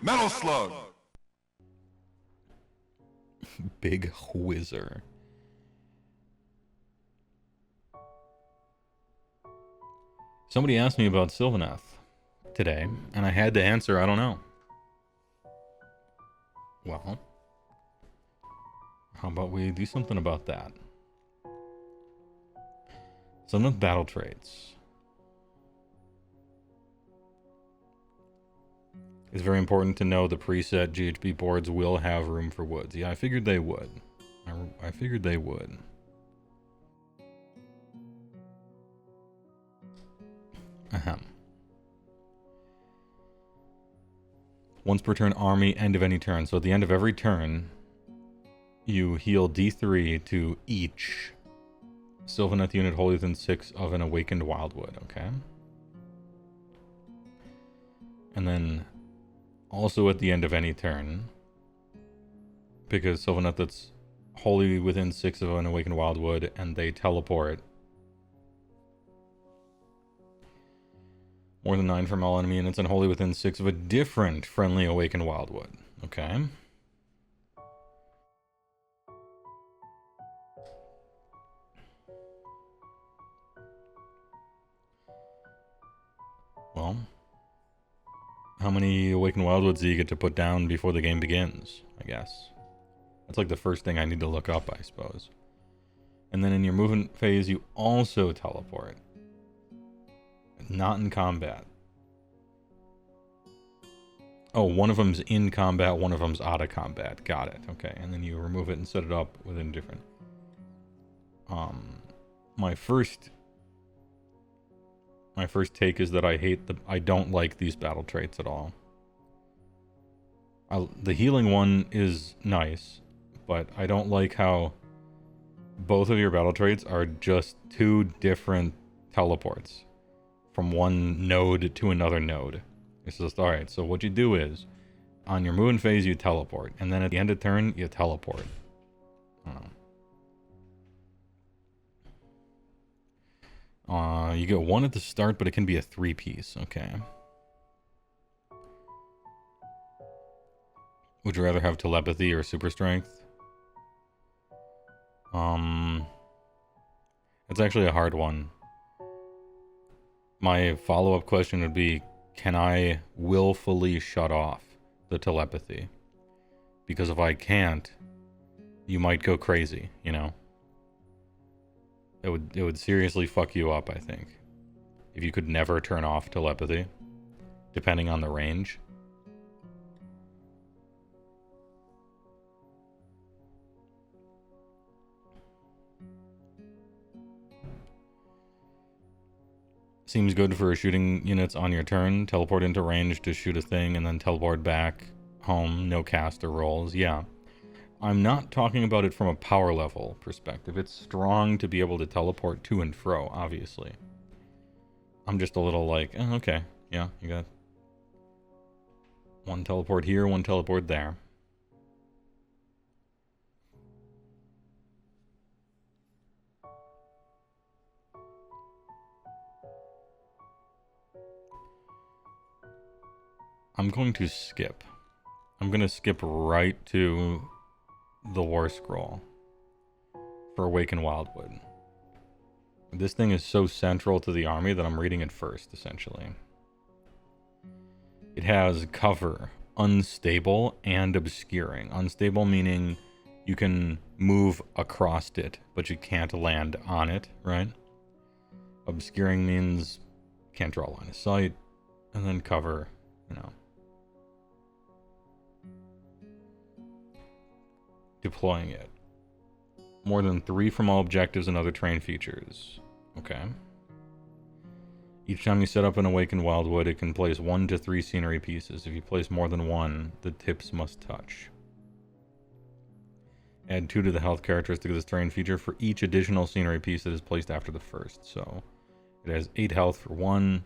Metal Slug. Big whizzer. Somebody asked me about Sylvaneth today, and I had to answer, I don't know. Well, how about we do something about that? Sylvaneth battle traits. It's very important to know the preset GHB boards will have room for woods. Yeah, I figured they would. I figured they would. Ahem. Once per turn, army, end of any turn. So at the end of every turn, you heal D3 to each Sylvaneth unit wholly within 6 of an awakened wildwood, okay? And then also at the end of any turn, because Sylvaneth that's wholly within 6 of an awakened wildwood and they teleport more than 9 from all enemy units and wholly within 6 of a different friendly awakened wildwood, okay? Well, how many awakened wildwoods do you get to put down before the game begins, I guess? That's like the first thing I need to look up, I suppose. And then in your movement phase, you also teleport. Not in combat. Oh, one of them's in combat, one of them's out of combat. Got it. Okay, and then you remove it and set it up within different. My first take is that I don't like these battle traits at all. The healing one is nice, but I don't like how both of your battle traits are just 2 different teleports from one node to another node. It's just, alright, so what you do is, on your movement phase you teleport, and then at the end of turn you teleport. I don't know. You get 1 at the start, but it can be a 3-piece, okay. Would you rather have telepathy or super strength? It's actually a hard one. My follow-up question would be, can I willfully shut off the telepathy? Because if I can't, you might go crazy, you know? It would seriously fuck you up, I think. If you could never turn off telepathy, depending on the range. Seems good for shooting units on your turn. Teleport into range to shoot a thing and then teleport back home. No caster rolls. Yeah. I'm not talking about it from a power level perspective. It's strong to be able to teleport to and fro, obviously. I'm just a little like, okay. Yeah, you got 1 teleport here, 1 teleport there. I'm going to skip. I'm going to skip right to the warscroll for Awakened Wildwood. This thing is so central to the army that I'm reading it first, essentially. It has cover, unstable, and obscuring. Unstable meaning you can move across it, but you can't land on it, right? Obscuring means can't draw line of sight, and then cover, you know. Deploying it. More than 3 from all objectives and other terrain features. Okay. Each time you set up an Awakened Wildwood, it can place 1 to 3 scenery pieces. If you place more than 1, the tips must touch. Add 2 to the health characteristic of this terrain feature for each additional scenery piece that is placed after the first. So, it has 8 health for 1,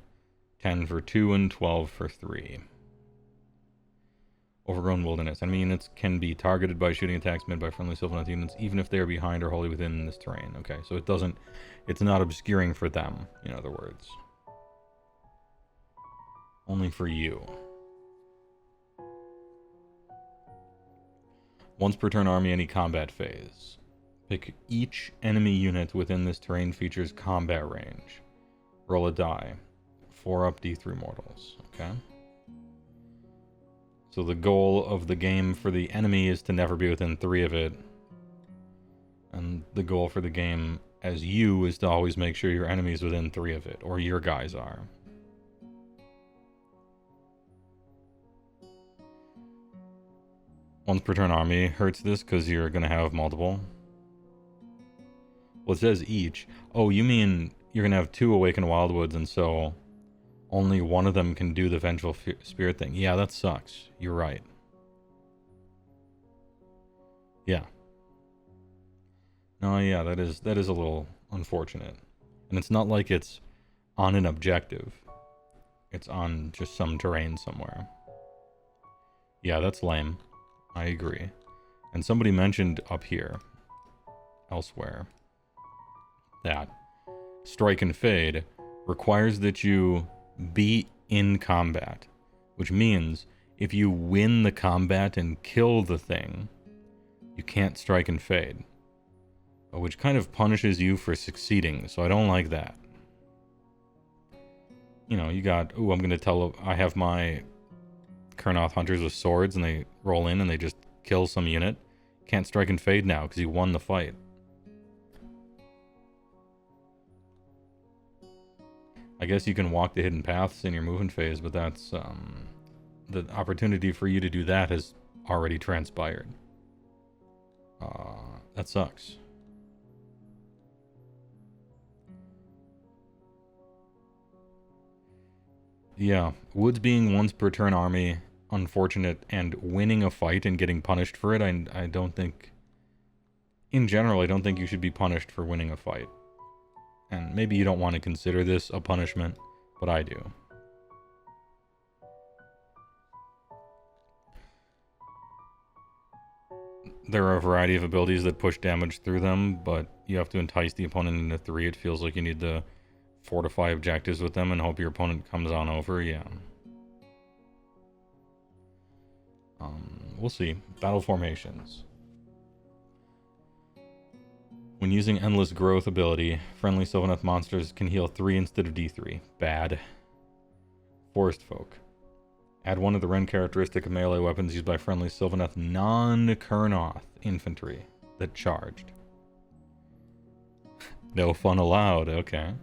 10 for 2, and 12 for 3. Overgrown Wilderness. Enemy units can be targeted by shooting attacks made by friendly Sylvaneth units, even if they are behind or wholly within this terrain. Okay, so it's not obscuring for them, in other words. Only for you. Once per turn army, any combat phase. Pick each enemy unit within this terrain features combat range. Roll a die. 4 up D3 mortals. Okay. So the goal of the game for the enemy is to never be within 3 of it. And the goal for the game as you is to always make sure your enemy's within 3 of it, or your guys are. Once per turn army hurts this because you're going to have multiple. Well, it says each. Oh, you mean you're going to have 2 Awakened Wildwoods, and so only one of them can do the Vengeful Spirit thing. Yeah, that sucks. You're right. Yeah. No, yeah, that is a little unfortunate. And it's not like it's on an objective. It's on just some terrain somewhere. Yeah, that's lame. I agree. And somebody mentioned up here, elsewhere, that Strike and Fade requires that you be in combat, which means if you win the combat and kill the thing, you can't Strike and Fade, which kind of punishes you for succeeding, so I don't like that. You know, you got, ooh, I'm going to I have my Kurnoth Hunters with swords, and they roll in and they just kill some unit. Can't Strike and Fade now because you won the fight. I guess you can walk the hidden paths in your movement phase, but that's the opportunity for you to do that has already transpired. That sucks. Yeah, Woods being once per turn army, unfortunate, and winning a fight and getting punished for it, I don't think, in general, I don't think you should be punished for winning a fight. And maybe you don't want to consider this a punishment, but I do. There are a variety of abilities that push damage through them, but you have to entice the opponent into 3. It feels like you need to fortify objectives with them and hope your opponent comes on over. Yeah. We'll see. Battle formations. When using Endless Growth ability, friendly Sylvaneth monsters can heal 3 instead of D3. Bad. Forest Folk. Add 1 of the Ren characteristic of melee weapons used by friendly Sylvaneth non-Kurnoth infantry that charged. No fun allowed, okay.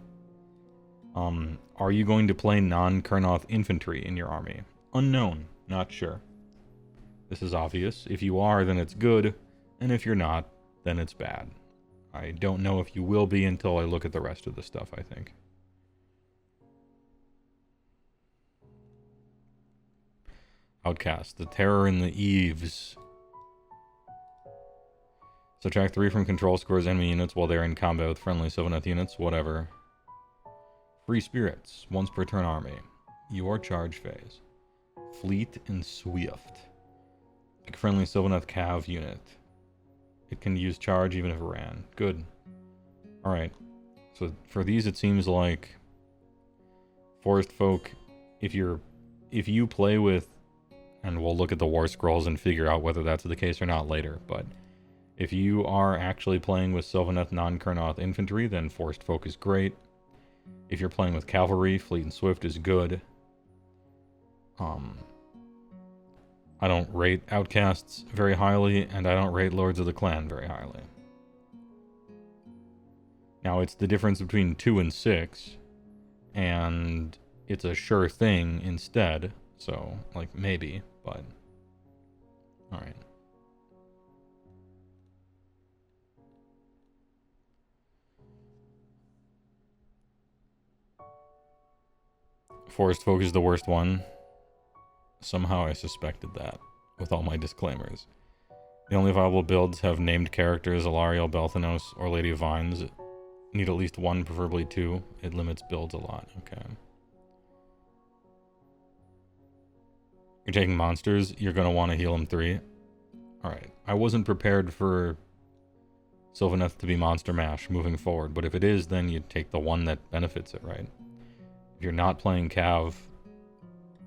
Are you going to play non-Kurnoth infantry in your army? Unknown, not sure. This is obvious. If you are, then it's good, and if you're not, then it's bad. I don't know if you will be until I look at the rest of the stuff, I think. Outcast. The Terror in the Eaves. Subtract 3 from control scores enemy units while they're in combat with friendly Sylvaneth units. Whatever. Free Spirits. Once per turn army. Your charge phase. Fleet and Swift. Pick a friendly Sylvaneth Cav unit. It can use charge even if it ran. Good. Alright. So for these it seems like Forest Folk, if you play with, and we'll look at the war scrolls and figure out whether that's the case or not later, but if you are actually playing with Sylvaneth non-Kurnoth infantry, then Forest Folk is great. If you're playing with cavalry, Fleet and Swift is good. I don't rate Outcasts very highly, and I don't rate Lords of the Clan very highly. Now, it's the difference between 2 and 6, and it's a sure thing instead, so, like, maybe, but... Alright. Forest Folk is the worst one. Somehow I suspected that, with all my disclaimers. The only viable builds have named characters Alariel, Belthanos, or Lady of Vines. Need at least 1, preferably 2. It limits builds a lot. Okay. You're taking monsters, you're going to want to heal them 3. Alright. I wasn't prepared for Sylvaneth to be Monster Mash moving forward, but if it is, then you take the one that benefits it, right? If you're not playing Cav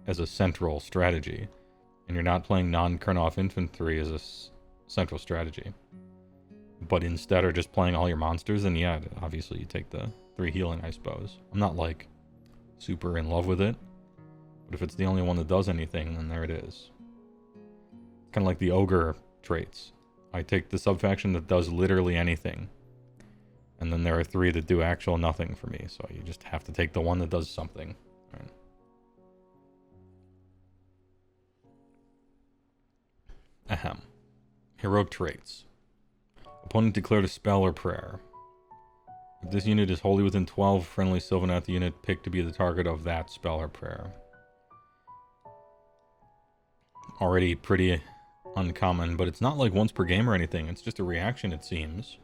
as a central strategy, and you're not playing non-Kurnoth infantry as central strategy. But instead are just playing all your monsters, then yeah, obviously you take the 3 healing, I suppose. I'm not like super in love with it, but if it's the only one that does anything, then there it is. Kind of like the ogre traits. I take the subfaction that does literally anything, and then there are 3 that do actual nothing for me, so you just have to take the one that does something. Right? Ahem. Heroic traits. Opponent declared a spell or prayer. If this unit is wholly within 12 friendly Sylvaneth, the unit picked to be the target of that spell or prayer. Already pretty uncommon, but it's not like once per game or anything. It's just a reaction, it seems.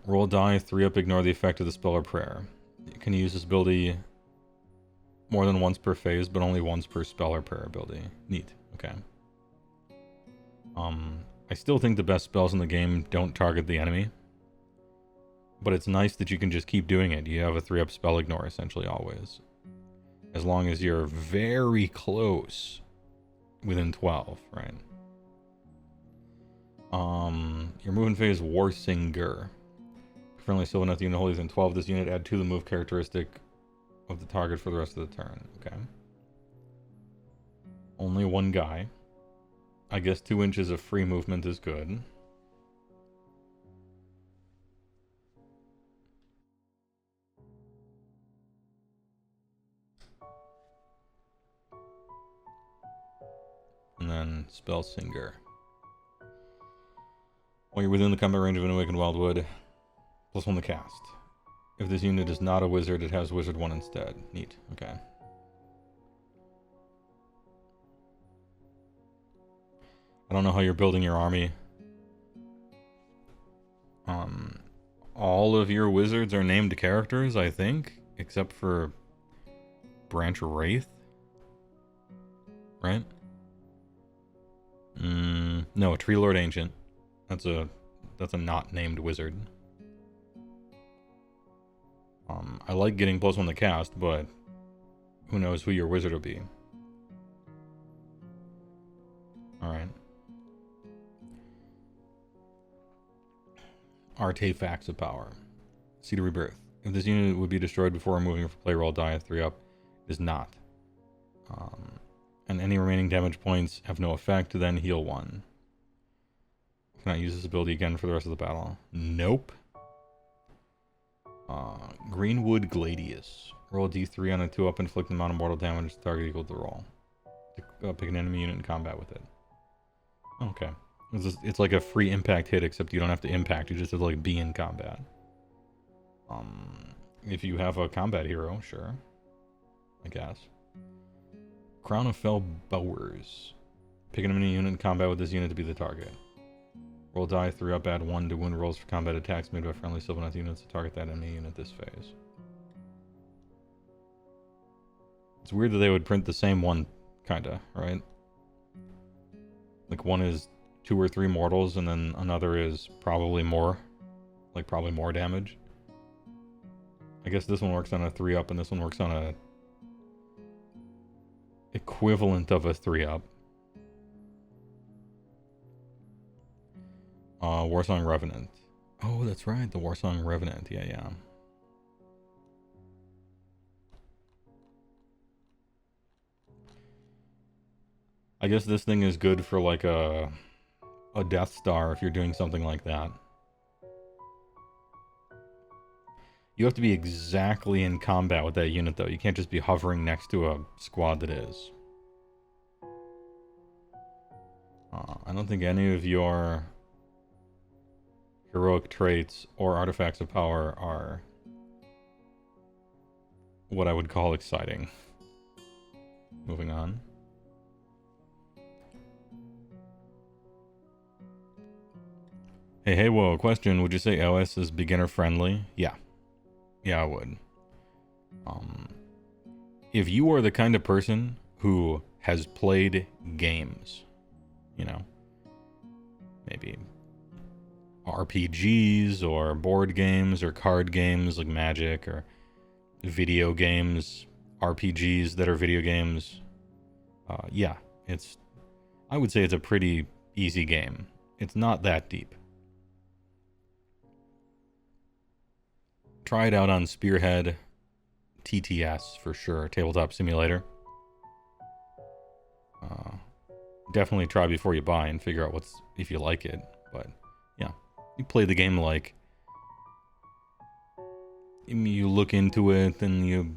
Roll die, 3-up, ignore the effect of the spell or prayer. You can use this ability more than once per phase, but only once per spell or prayer ability. Neat. Okay. I still think the best spells in the game don't target the enemy. But it's nice that you can just keep doing it. You have a 3-up spell ignore, essentially, always. As long as you're very close within 12, right? Your movement phase, Warsinger. Friendly Sylvaneth unit wholly within 12. This unit add 2 to the move characteristic of the target for the rest of the turn. Okay. Only 1 guy. I guess 2 inches of free movement is good. And then Spellsinger. While you're within the combat range of an Awakened Wildwood, +1 to cast. If this unit is not a wizard, it has Wizard 1 instead. Neat. Okay. I don't know how you're building your army. All of your wizards are named characters, I think, except for Branch Wraith, right? No, Tree Lord Ancient. That's a not named wizard. I like getting +1 to cast, but who knows who your wizard will be. Alright. Artifacts of Power. Seed of Rebirth. If this unit would be destroyed before removing for play, roll die at 3-up. It is not. And any remaining damage points have no effect, then heal 1. Can I use this ability again for the rest of the battle? Nope. Greenwood Gladius. Roll a d3 on a 2-up, inflict the amount of mortal damage to target equal to the roll. Pick an enemy unit in combat with it. Okay. It's like a free impact hit, except you don't have to impact, you just have to like be in combat. If you have a combat hero, sure. I guess. Crown of Fell Bowers. Pick an enemy unit in combat with this unit to be the target. Roll die, 3-up, add 1 to wound rolls for combat attacks made by friendly Sylvaneth units to target that enemy unit this phase. It's weird that they would print the same one, kinda, right? Like one is 2 or 3 mortals, and then another is probably more. Like probably more damage. I guess this one works on a 3-up, and this one works on a equivalent of a 3-up. Warsong Revenant. Oh, that's right, the Warsong Revenant. Yeah. I guess this thing is good for like a Death Star if you're doing something like that. You have to be exactly in combat with that unit, though. You can't just be hovering next to a squad that is. I don't think any of your heroic traits or artifacts of power are what I would call exciting. Moving on. Hey, Heywoah, question. Would you say OS is beginner friendly? Yeah. Yeah, I would. If you are the kind of person who has played games, you know, maybe RPGs or board games or card games like Magic, or video games, RPGs that are video games, yeah, it's I would say it's a pretty easy game. It's not that deep. Try it out on Spearhead, TTS for sure, Tabletop Simulator. Definitely try before you buy and figure out if you like it. But yeah, you play the game like you look into it and you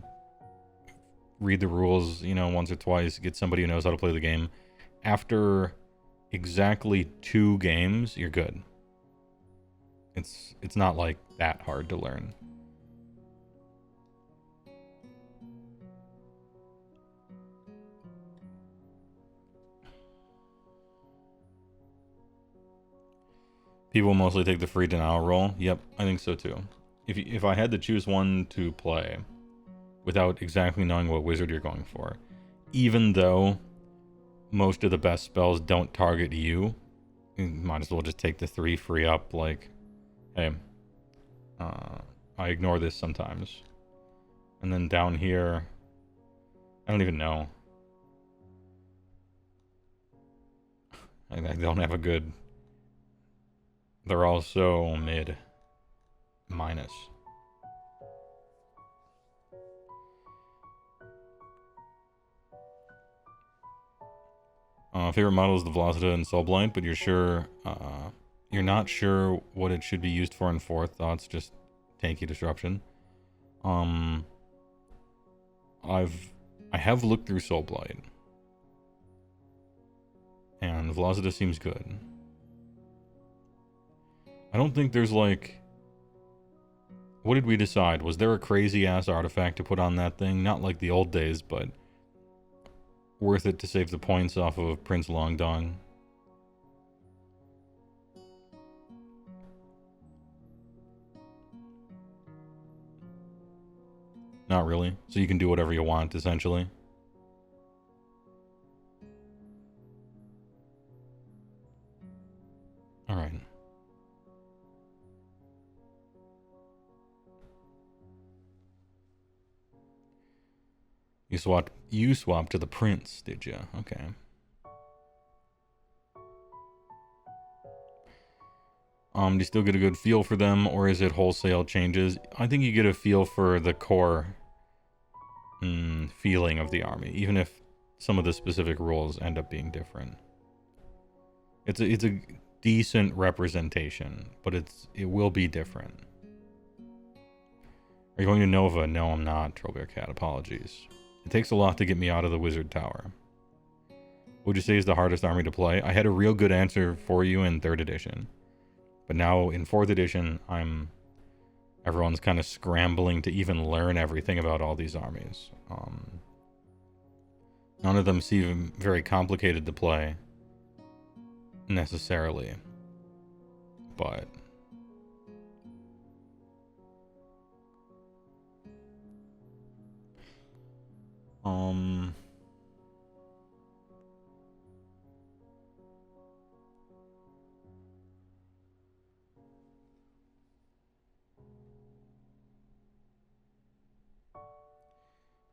read the rules, once or twice, get somebody who knows how to play the game. After exactly 2 games, you're good. It's not like that hard to learn. People mostly take the free denial roll. Yep, I think so too. If I had to choose one to play without exactly knowing what wizard you're going for, even though most of the best spells don't target you might as well just take the 3 free up. Like, hey, I ignore this sometimes. And then down here, I don't even know. I don't have a good... They're all so mid. Minus. Favorite model is the Velocita and Soulblight, but you're not sure what it should be used for in 4th. Thoughts, just tanky disruption. I have looked through Soulblight, and Velocita seems good. I don't think there's like... What did we decide? Was there a crazy-ass artifact to put on that thing? Not like the old days, but worth it to save the points off of Prince Longdong. Not really. So you can do whatever you want, essentially. Alright. You swapped to the prince, did you? Okay. Do you still get a good feel for them, or is it wholesale changes? I think you get a feel for the core feeling of the army, even if some of the specific rules end up being different. It's a decent representation, but it will be different. Are you going to Nova? No, I'm not, Trollbear Cat. Apologies. It takes a lot to get me out of the Wizard Tower. Would you say is the hardest army to play? I had a real good answer for you in 3rd edition. But now in 4th edition, everyone's kind of scrambling to even learn everything about all these armies. None of them seem very complicated to play, necessarily. But...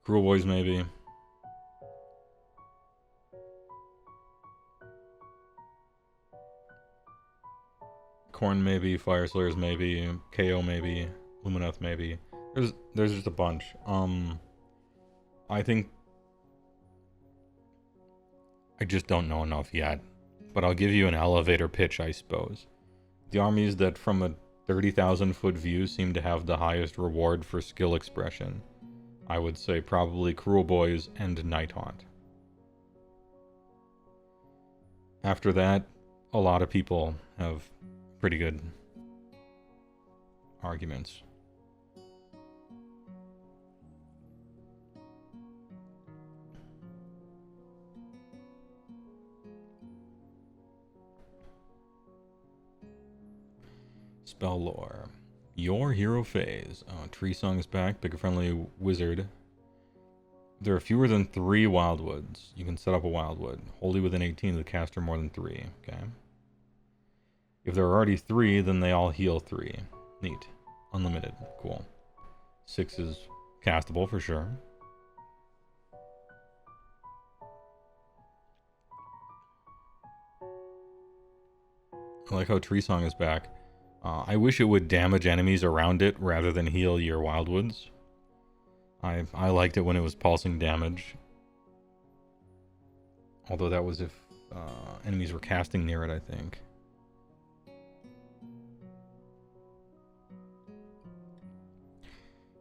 Cruel Boys, maybe. Korn, maybe. Fire Slayers, maybe. KO, maybe. Lumineth, maybe. There's just a bunch. I think I just don't know enough yet. But I'll give you an elevator pitch, I suppose. The armies that from a 30,000 foot view seem to have the highest reward for skill expression. I would say probably Cruel Boys and Nighthaunt. After that, a lot of people have pretty good arguments. Spell lore. Your hero phase. Tree Song is back. Pick a friendly wizard. There are fewer than 3 wildwoods. You can set up a wildwood. Wholly within 18 of the caster more than 3. Okay. If there are already 3, then they all heal 3. Neat. Unlimited. Cool. 6 is castable for sure. like how Tree Song is back. I wish it would damage enemies around it rather than heal your wildwoods. I liked it when it was pulsing damage. Although that was if enemies were casting near it, I think.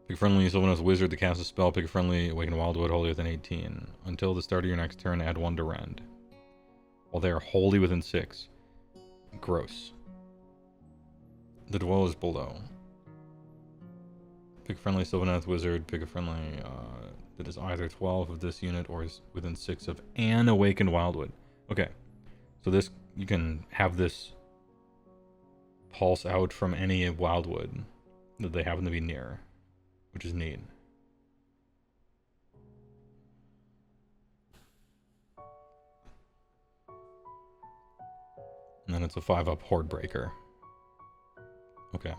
Pick a friendly Sylvaneth Wizard to cast a spell. Pick a friendly Awakened Wildwood wholly within 18. Until the start of your next turn, add 1 to rend. While they are wholly within 6. Gross. The dwellers below. Pick a friendly Sylvaneth Wizard. Pick a friendly that is either 12 of this unit or is within 6 of an Awakened Wildwood. Okay. So this, you can have this pulse out from any Wildwood that they happen to be near, which is neat. And then it's a 5-up Horde Breaker. Okay.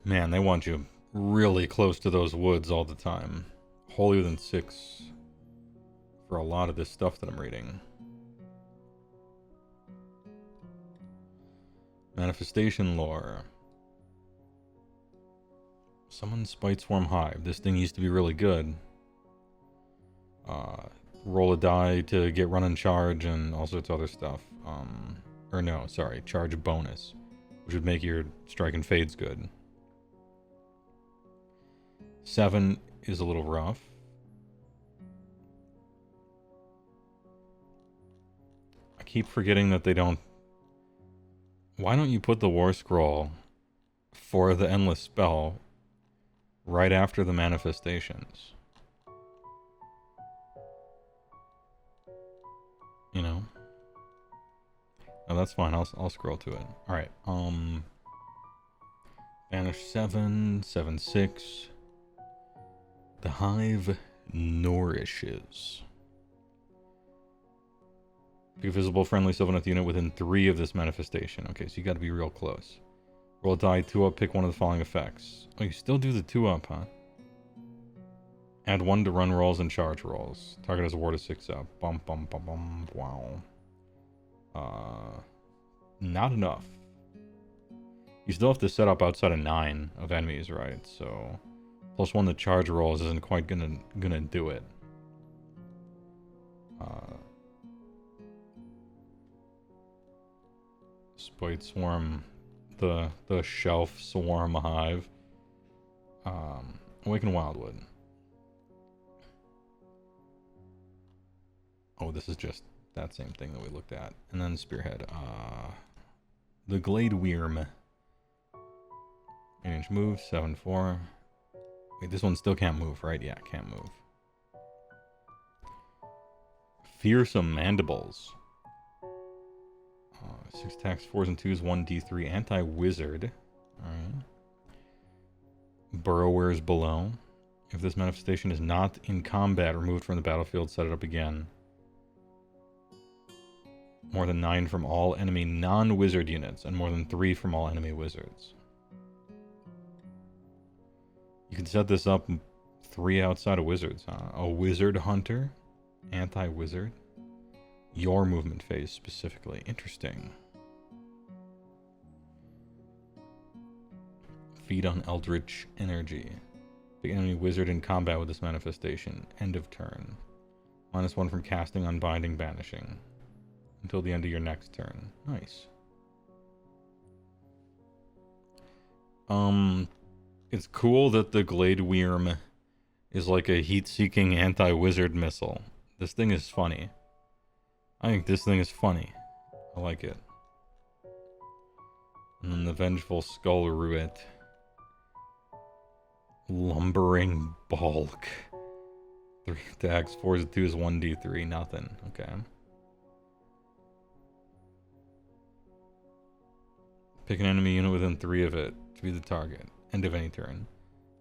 Man, they want you really close to those woods all the time. Wholly within 6 for a lot of this stuff that I'm reading. Manifestation lore. Summon Spite Swarm Hive. This thing used to be really good. Roll a die to get run and charge and all sorts of other stuff. Or no, sorry, charge bonus, which would make your strike and fades good. 7 is a little rough. I keep forgetting that they don't... Why don't you put the War Scroll for the Endless Spell right after the manifestations? You know? Oh, that's fine. I'll scroll to it. Alright, Banish 7, 7, 6. The Hive nourishes. Pick a visible friendly Sylvaneth unit within 3 of this manifestation. Okay, so you gotta be real close. Roll a die, 2-up, pick one of the following effects. Oh, you still do the 2-up, huh? Add 1 to run rolls and charge rolls. Target has a ward of 6-up. Bum, bum, bum, bum. Wow. Not enough. You still have to set up outside of 9 of enemies, right? So... +1 to charge rolls isn't quite gonna do it. Spite Swarm, the Shelf Swarm Hive. Awaken Wildwood. Oh, this is just that same thing that we looked at. And then Spearhead. The Glade Wyrm. 8-inch move, 7-4. Wait, this one still can't move, right? Yeah, can't move. Fearsome Mandibles. 6 attacks, 4s and 2s, 1d3. Anti-Wizard. Alright. Burrowers below. If this manifestation is not in combat, removed from the battlefield, set it up again. More than 9 from all enemy non-wizard units, and more than 3 from all enemy wizards. You can set this up 3 outside of wizards, huh? A Wizard Hunter. Anti-wizard. Your movement phase specifically. Interesting. Feed on Eldritch Energy. Pick enemy wizard in combat with this manifestation. End of turn. -1 from casting, unbinding, banishing. Until the end of your next turn. Nice. It's cool that the Glade Wyrm is like a heat-seeking anti-wizard missile. This thing is funny. I think this thing is funny. I like it. And then the Vengeful Skull Ruet. Lumbering Bulk. 3 attacks, 4s and 2s, 1d3, nothing. Okay. Pick an enemy unit within 3 of it to be the target. End of any turn.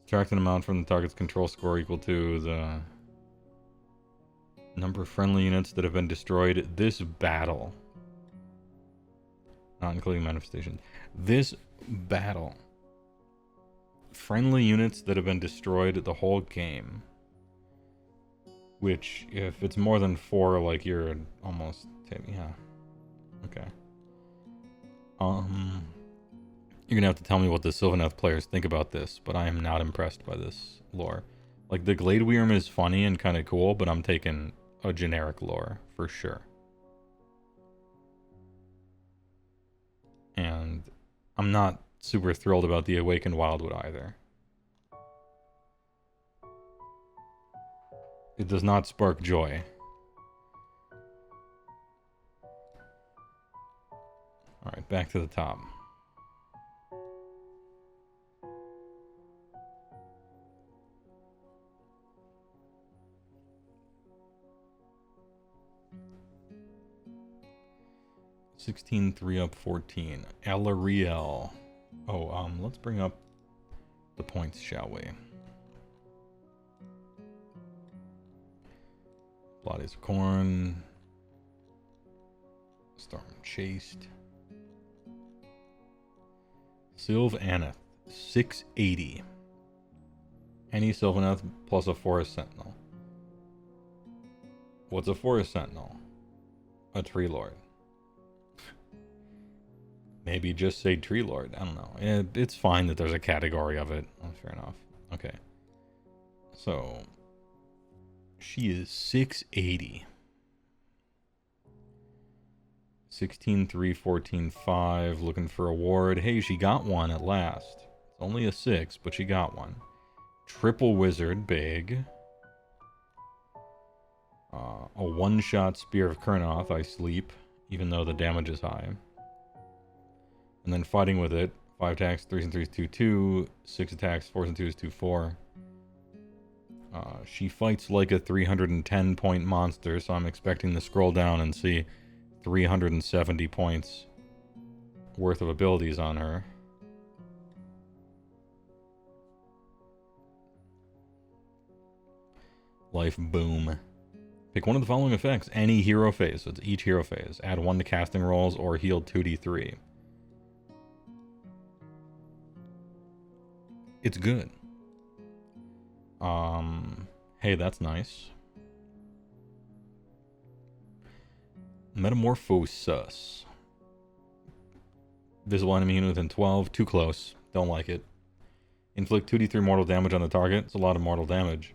Subtract an amount from the target's control score equal to the number of friendly units that have been destroyed this battle. not including manifestation. This battle, friendly units that have been destroyed the whole game, which if it's more than 4, like you're almost, yeah, okay. You're gonna have to tell me what the Sylvaneth players think about this, but I am not impressed by this lore. Like, the Gladeweirm is funny and kind of cool, but I'm taking a generic lore for sure. And I'm not super thrilled about the Awakened Wildwood either. It does not spark joy. Alright, back to the top. $16-3 up 14. Alariel. Oh, let's bring up the points, shall we? Bodies of Corn. Storm Chased. Sylvaneth. 680. Any Sylvaneth plus a Forest Sentinel. What's a Forest Sentinel? A Tree Lord. Maybe just say Tree Lord. I don't know. It's fine that there's a category of it. Oh, fair enough. Okay. So, she is 680. 16-3, 14-5. Looking for a ward. Hey, she got one at last. It's only a 6, but she got one. Triple Wizard. Big. A one-shot Spear of Kurnoth. I sleep, even though the damage is high. And then fighting with it, 5 attacks, 3s and 3s, 2-2, 6 attacks, 4s and 2s, 2-4. She fights like a 310 point monster, so I'm expecting to scroll down and see 370 points worth of abilities on her. Life Boom. Pick one of the following effects, any hero phase, so it's each hero phase. Add 1 to casting rolls or heal 2d3. It's good. Hey, that's nice. Metamorphosis. Visible enemy unit within 12. Too close. Don't like it. Inflict 2d3 mortal damage on the target. It's a lot of mortal damage.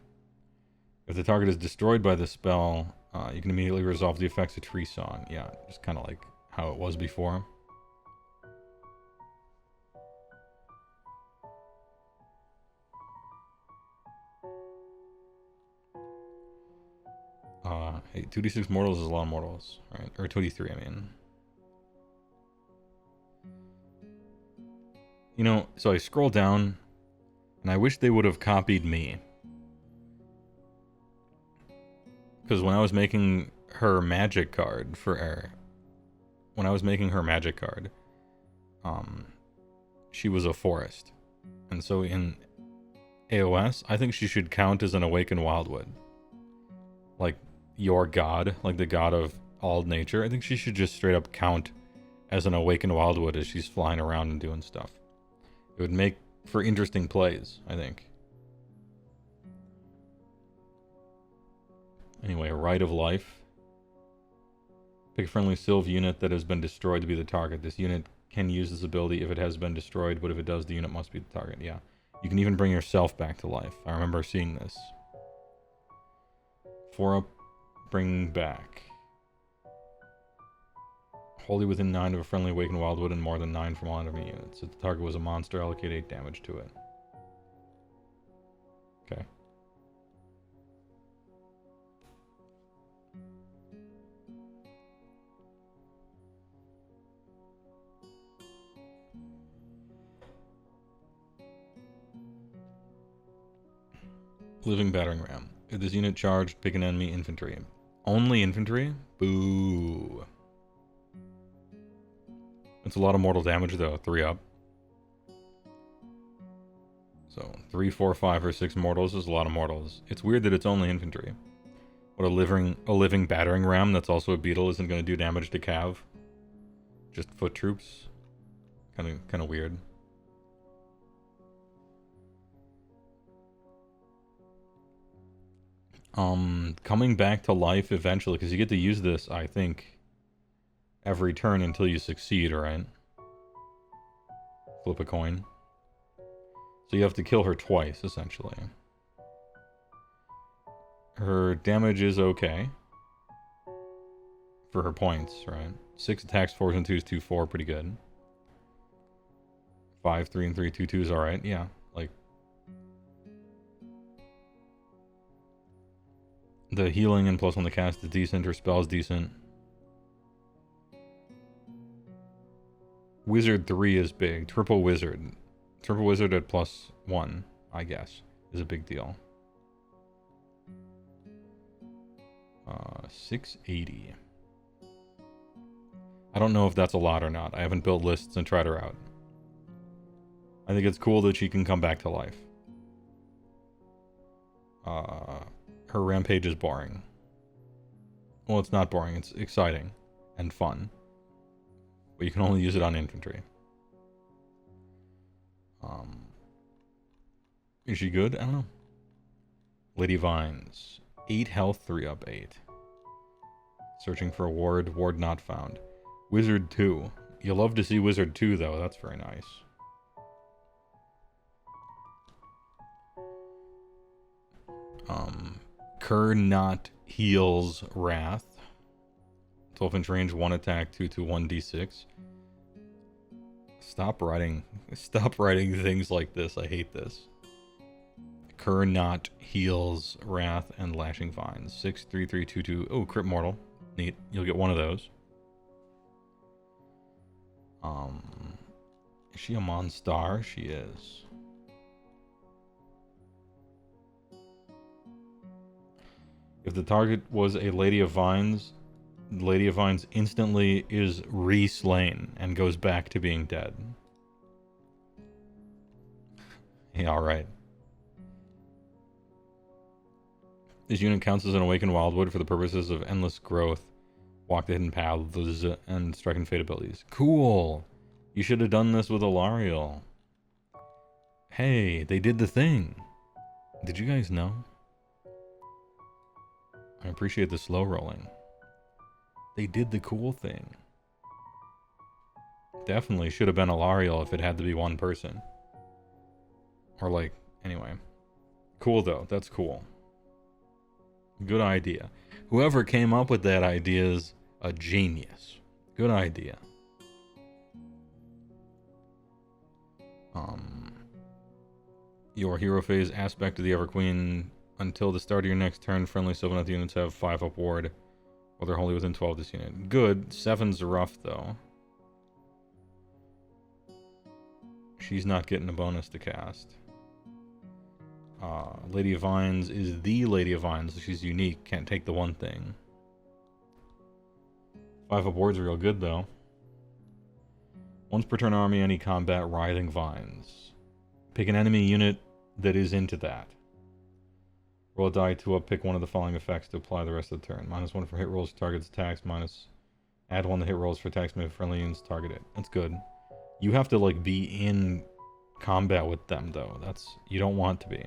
If the target is destroyed by this spell, you can immediately resolve the effects of Tree Song. Yeah, just kind of like how it was before. Hey, 2d6 mortals is a lot of mortals, right? Or 2d3, I mean. You know, so I scroll down, and I wish they would have copied me. Because when I was making her magic card for her, she was a forest. And so in AOS, I think she should count as an Awakened Wildwood. Like, your god, like the god of all nature. I think she should just straight up count as an Awakened Wildwood as she's flying around and doing stuff. It would make for interesting plays, I think. Anyway, Rite of Life. Pick a friendly Sylv unit that has been destroyed to be the target. This unit can use this ability if it has been destroyed, but if it does, the unit must be the target. Yeah. You can even bring yourself back to life. I remember seeing this. 4 up, bring back. Wholly within 9 of a friendly Awakened Wildwood and more than 9 from all enemy units. If the target was a monster, allocate 8 damage to it. Okay. Living Battering Ram. If this unit charged, pick an enemy infantry. Only infantry? Boo. It's a lot of mortal damage though, 3 up. So 3, 4, 5, or 6 mortals is a lot of mortals. It's weird that it's only infantry. What, a living battering ram that's also a beetle isn't going to do damage to Cav? Just foot troops. Kind of weird. Coming back to life eventually, because you get to use this, I think, every turn until you succeed, right? Flip a coin. So you have to kill her twice, essentially. Her damage is okay. For her points, right? 6 attacks, 4s and 2s, 2, 4, pretty good. 5, 3, and 3, 2, 2 is alright, yeah. Like, the healing and +1 to cast is decent, her spell is decent. Wizard 3 is big. Triple Wizard. Triple Wizard at +1, I guess, is a big deal. 680. I don't know if that's a lot or not. I haven't built lists and tried her out. I think it's cool that she can come back to life. Her rampage is boring. Well, it's not boring. It's exciting and fun. But you can only use it on infantry. Is she good? I don't know. Lady Vines. 8 health, 3 up, 8. Searching for a ward. Ward not found. Wizard 2. You'll love to see Wizard 2, though. That's very nice. Kurnoth heals Wrath. 12 inch range, 1 attack, 2 to 1d6. Stop writing things like this. I hate this. Kurnoth heals Wrath and Lashing Vines. 6, 3, 3, 2, 2. Oh, crit mortal. Neat. You'll get one of those. Is she a Monstar? She is. If the target was a Lady of Vines, Lady of Vines instantly is re-slain and goes back to being dead. Yeah, alright. This unit counts as an Awakened Wildwood for the purposes of endless growth, walk the hidden paths, and strike and fate abilities. Cool! You should have done this with Alariel. Hey, they did the thing. Did you guys know? I appreciate the slow rolling. They did the cool thing. Definitely should have been Alariel if it had to be one person. Or like, anyway. Cool though, that's cool. Good idea. Whoever came up with that idea is a genius. Good idea. Your hero phase aspect of the Everqueen. Until the start of your next turn, friendly Sylvaneth units have 5 up ward, while they're wholly within 12 this unit. Good. 7's rough, though. She's not getting a bonus to cast. Lady of Vines is the Lady of Vines. She's unique. Can't take the one thing. 5 up ward's real good, though. Once per turn army, any combat, Writhing Vines. Pick an enemy unit that is into that. Roll a die 2 up, pick one of the following effects to apply the rest of the turn. -1 for hit rolls, targets attacks, add 1 to hit rolls for attacks made friendly units targeted. That's good. You have to like be in combat with them though. You don't want to be.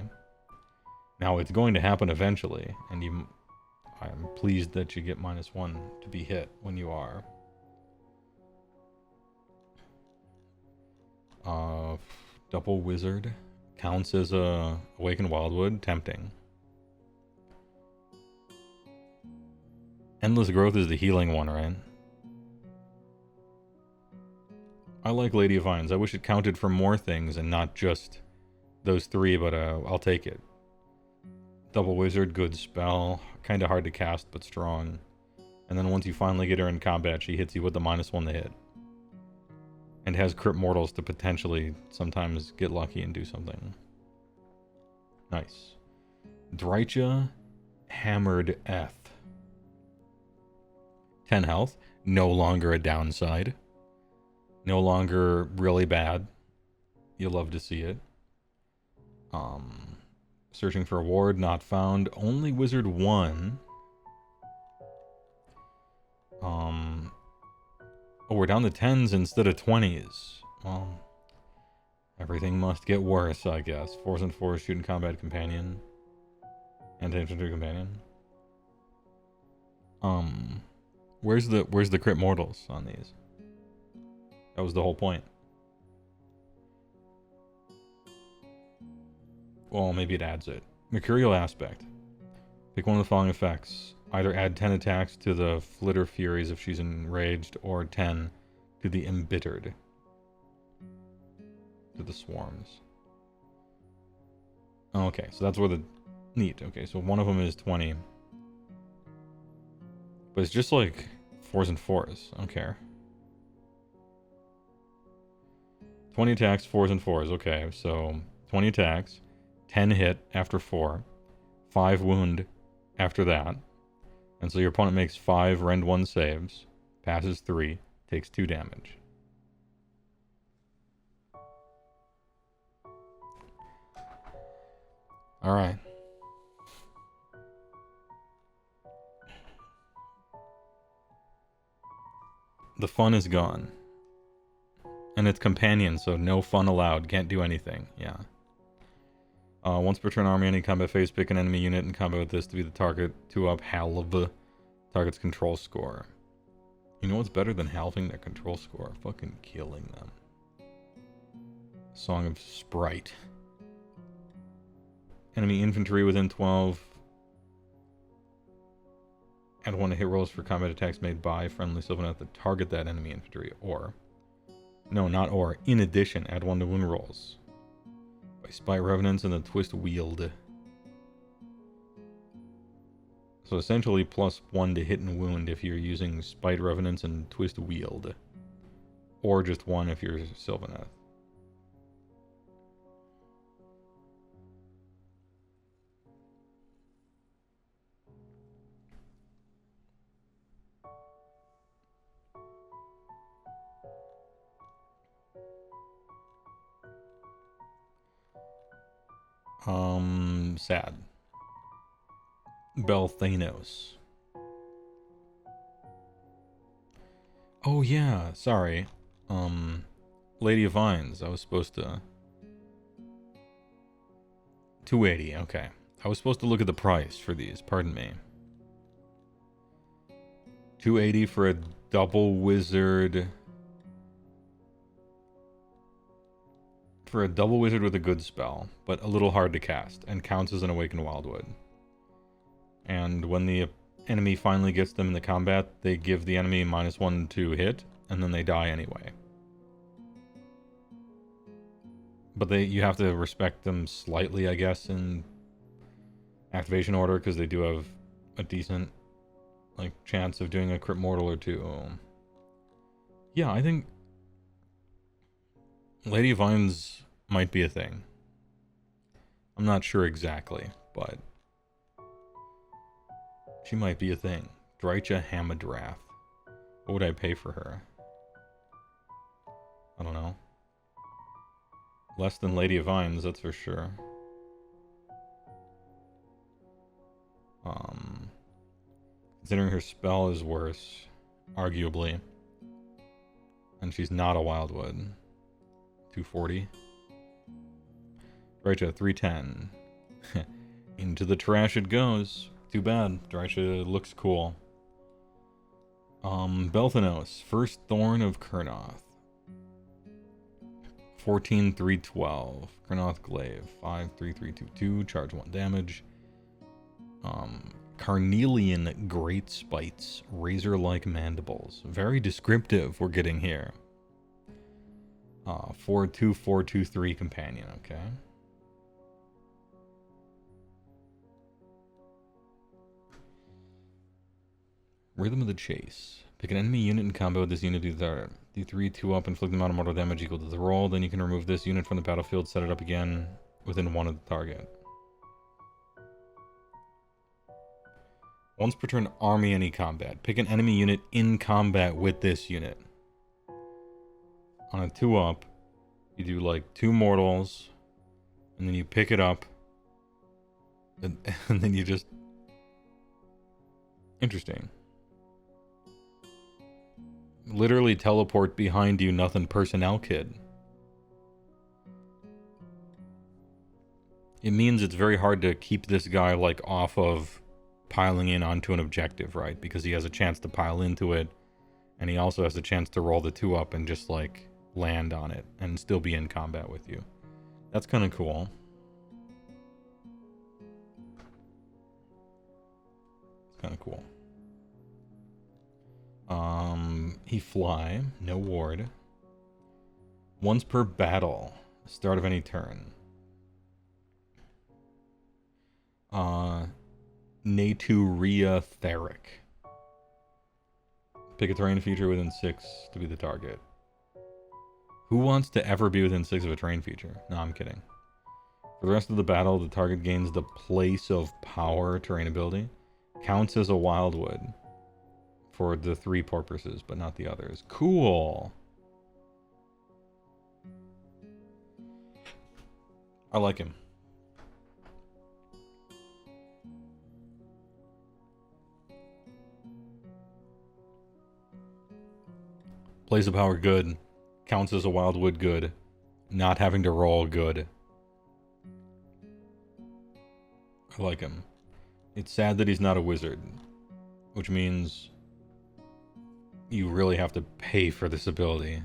Now it's going to happen eventually, and I'm pleased that you get -1 to be hit when you are. Double Wizard counts as a Awakened Wildwood. Tempting. Endless Growth is the healing one, right? I like Lady of Vines. I wish it counted for more things and not just those 3, but I'll take it. Double Wizard, good spell. Kind of hard to cast, but strong. And then once you finally get her in combat, she hits you with the -1 to hit. And has crit mortals to potentially sometimes get lucky and do something. Nice. Drycha, Hammered F. 10 health. No longer a downside. No longer really bad. You'll love to see it. Searching for a ward, not found. Only Wizard 1. Oh, we're down to 10s instead of 20s. Well, everything must get worse, I guess. 4s and 4s, shooting combat companion. Anti-infantry companion. Where's the crit mortals on these? That was the whole point. Well, maybe it adds it. Mercurial aspect. Pick one of the following effects. Either add 10 attacks to the Flitter Furies if she's enraged, or 10 to the Embittered. To the Swarms. Okay, so that's where the... Neat. Okay, so one of them is 20. But it's just like 4s and 4s. I don't care. 20 attacks, 4s and 4s. Okay, so 20 attacks, 10 hit after 4, 5 wound after that. And so your opponent makes 5 Rend 1 saves, passes 3, takes 2 damage. Alright. The fun is gone. And it's companion, so no fun allowed. Can't do anything. Yeah. Once per turn, army, any combat phase, pick an enemy unit in combat with this to be the target. 2-up halve target's control score. You know what's better than halving their control score? Fucking killing them. Song of Sprite. Enemy infantry within 12. Add 1 to hit rolls for combat attacks made by friendly Sylvaneth that target that enemy infantry. Or... No, not or. In addition, add 1 to wound rolls. By Spite Revenants and the Twist Wield. So essentially +1 to hit and wound if you're using Spite Revenants and Twist Wield. Or just 1 if you're Sylvaneth. Sad. Belthanos. Oh yeah, sorry. Lady of Vines, I was supposed to... 280, okay. I was supposed to look at the price for these, pardon me. 280 for a double wizard... For a double wizard with a good spell, but a little hard to cast, and counts as an Awakened Wildwood. And when the enemy finally gets them in the combat, they give the enemy -1 to hit, and then they die anyway. But you have to respect them slightly, I guess, in activation order, because they do have a decent, like, chance of doing a crit mortal or two. Yeah, I think Lady of Vines might be a thing. I'm not sure exactly, but she might be a thing. Drycha Hamadrath. What would I pay for her? I don't know. Less than Lady of Vines, that's for sure. Considering her spell is worse, arguably. And she's not a Wildwood. 240. Drycha, 310. Into the trash it goes. Too bad. Drycha looks cool. Belthanos, First Thorn of Kurnoth. 14-3-12. Kurnoth Glaive. 5-3-3-2-2. Charge 1 damage. Carnelian Great Spites. Razor-like mandibles. Very descriptive we're getting here. 4-2-4-2-3 companion, okay. Rhythm of the Chase. Pick an enemy unit in combat with this unit, do the D3, 2-up, inflict the amount of mortal damage equal to the roll. Then you can remove this unit from the battlefield, set it up again within 1 of the target. Once per turn, army any combat. Pick an enemy unit in combat with this unit. On a 2-up, you do like 2 mortals, and then you pick it up, and then you just... Interesting. Literally teleport behind you, nothing personnel kid. It means it's very hard to keep this guy, like, off of piling in onto an objective, right? Because he has a chance to pile into it, and he also has a chance to roll the 2 up and just, like, land on it and still be in combat with you. That's kind of cool. It's kind of cool. He fly, no ward. Once per battle, start of any turn. Naturia Theric. Pick a terrain feature within 6 to be the target. Who wants to ever be within 6 of a terrain feature? No, I'm kidding. For the rest of the battle, the target gains the Place of Power terrain ability. Counts as a wildwood for the 3 purposes, but not the others. Cool. I like him. Place of Power, good. Counts as a wildwood, good. Not having to roll, good. I like him. It's sad that he's not a wizard, which means you really have to pay for this ability.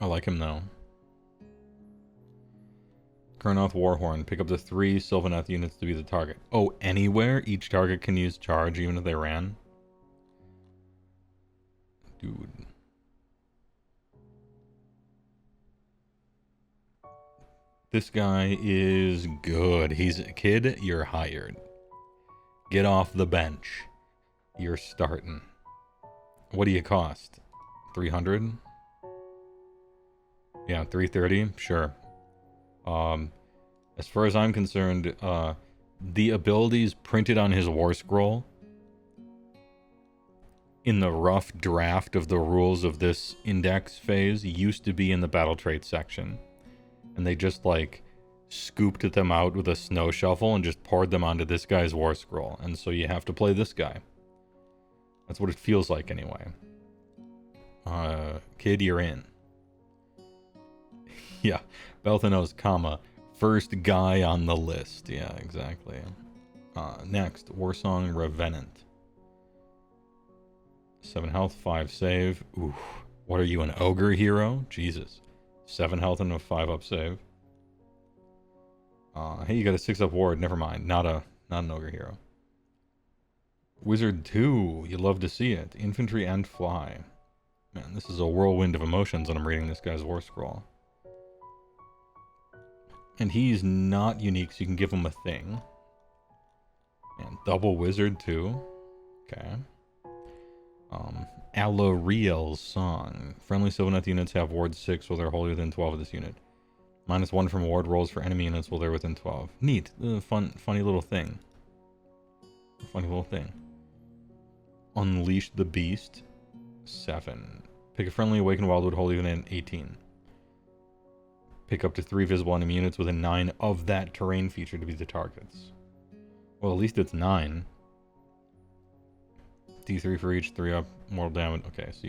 I like him though. Kurnoth Warhorn. Pick up the 3 Sylvaneth units to be the target. Oh, anywhere? Each target can use charge even if they ran? Dude. This guy is good. He's a kid, you're hired. Get off the bench. You're starting. What do you cost? 300? Yeah, 330? Sure. As far as I'm concerned, the abilities printed on his warscroll in the rough draft of the rules of this index phase used to be in the battle trait section. And they just, like, scooped them out with a snow shovel and just poured them onto this guy's warscroll. And so you have to play this guy. That's what it feels like anyway. Kid, you're in. Yeah, Belthanos, comma, first guy on the list. Yeah, exactly. Next, Warsong Revenant. 7 health, 5 save. Ooh, what are you, an ogre hero? Jesus. 7 health and a 5 up save. Hey, you got a 6 up ward. Never mind. Not an ogre hero. Wizard 2. You love to see it. Infantry and fly. Man, this is a whirlwind of emotions when I'm reading this guy's war scroll. And he's not unique, so you can give him a thing. And double wizard too. Okay. Alariel's Song. Friendly Sylvaneth units have ward 6 while they're wholly within 12 of this unit. -1 from ward rolls for enemy units while they're within 12. Neat. Funny little thing. Funny little thing. Unleash the Beast. 7. Pick a friendly awakened wildwood wholly within 18. Pick up to 3 visible enemy units within 9 of that terrain feature to be the targets. Well, at least it's 9. D3 for each, 3 up, mortal damage. Okay, so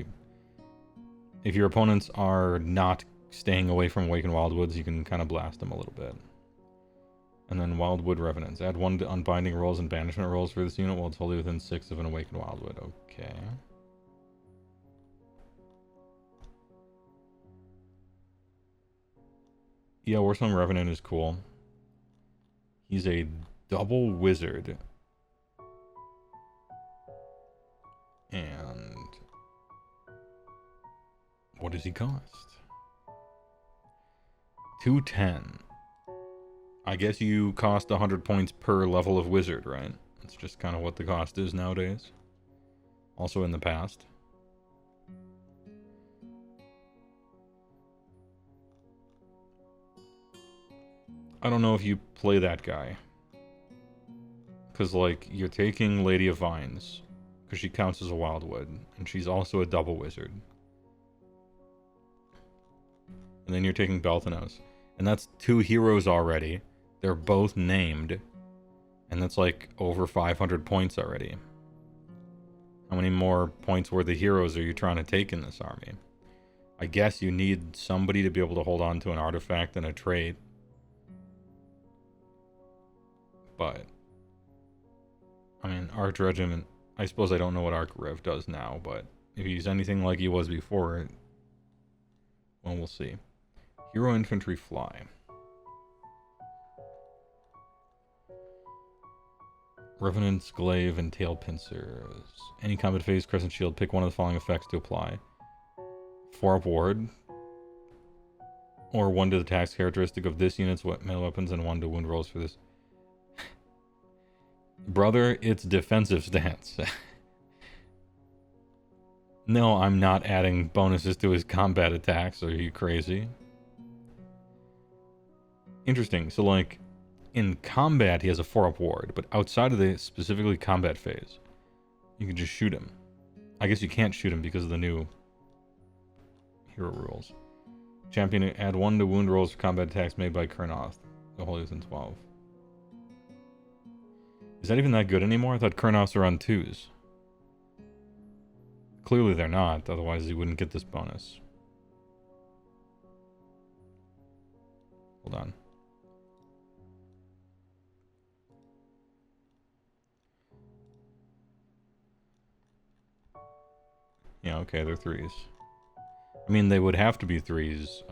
if your opponents are not staying away from Awakened Wildwoods, you can kind of blast them a little bit. And then Wildwood Revenants. Add 1 to Unbinding rolls and Banishment rolls for this unit while it's wholly within 6 of an Awakened Wildwood. Okay. Yeah, Warsong Revenant is cool. He's a double wizard. And what does he cost? 210. I guess you cost 100 points per level of wizard, right? That's just kind of what the cost is nowadays. Also in the past. I don't know if you play that guy. Because, like, you're taking Lady of Vines. Because she counts as a Wildwood. And she's also a double wizard. And then you're taking Belthanos. And that's 2 heroes already. They're both named. And that's like over 500 points already. How many more points worth of heroes are you trying to take in this army? I guess you need somebody to be able to hold on to an artifact and a trait. But, I mean, Arch Regiment, I suppose I don't know what Arc Rev does now, but if he's anything like he was before, well, we'll see. Hero Infantry Fly. Revenant's Glaive and Tail Pincers. Any combat phase, Crescent Shield, pick one of the following effects to apply. 4-up ward. Or 1 to the tax characteristic of this unit's melee weapons and 1 to wound rolls for this. Brother, it's defensive stance. No, I'm not adding bonuses to his combat attacks. Are you crazy? Interesting. So, like, in combat, he has a 4-up ward, but outside of the specifically combat phase, you can just shoot him. I guess you can't shoot him because of the new hero rules. Champion, add 1 to wound rolls for combat attacks made by Kurnoth. The whole within 12. Is that even that good anymore? I thought Kurnoths are on 2s. Clearly they're not, otherwise he wouldn't get this bonus. Hold on. Yeah, okay, they're 3s. I mean, they would have to be 3s,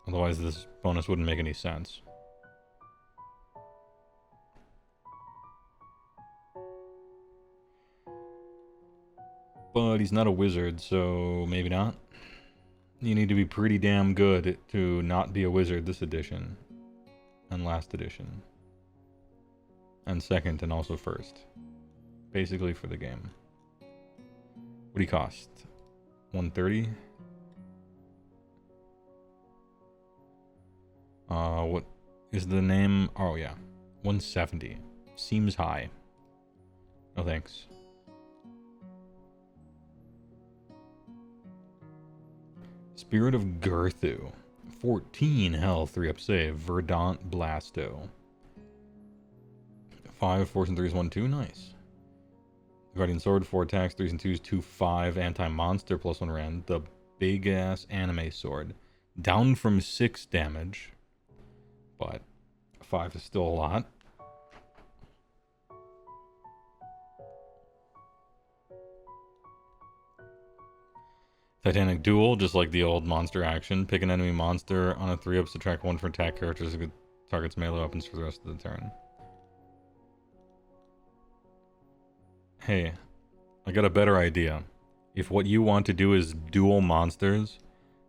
otherwise this bonus wouldn't make any sense. But he's not a wizard, so maybe not. You need to be pretty damn good to not be a wizard this edition. And last edition. And second, and also first. Basically for the game. What do you cost? 130? What is the name? Oh, yeah. 170. Seems high. No thanks. Spirit of Girthu. 14 health, 3-up save. Verdant Blasto. 5 force and 3s, 1, 2. Nice. Guardian Sword, 4 attacks, 3s and 2s, 2, 5. Anti-monster, plus 1 rend. The big-ass anime sword. Down from 6 damage. But 5 is still a lot. Titanic Duel, just like the old monster action. Pick an enemy monster on a 3-up, subtract 1 for attack characters that targets melee weapons for the rest of the turn. Hey, I got a better idea. If what you want to do is duel monsters,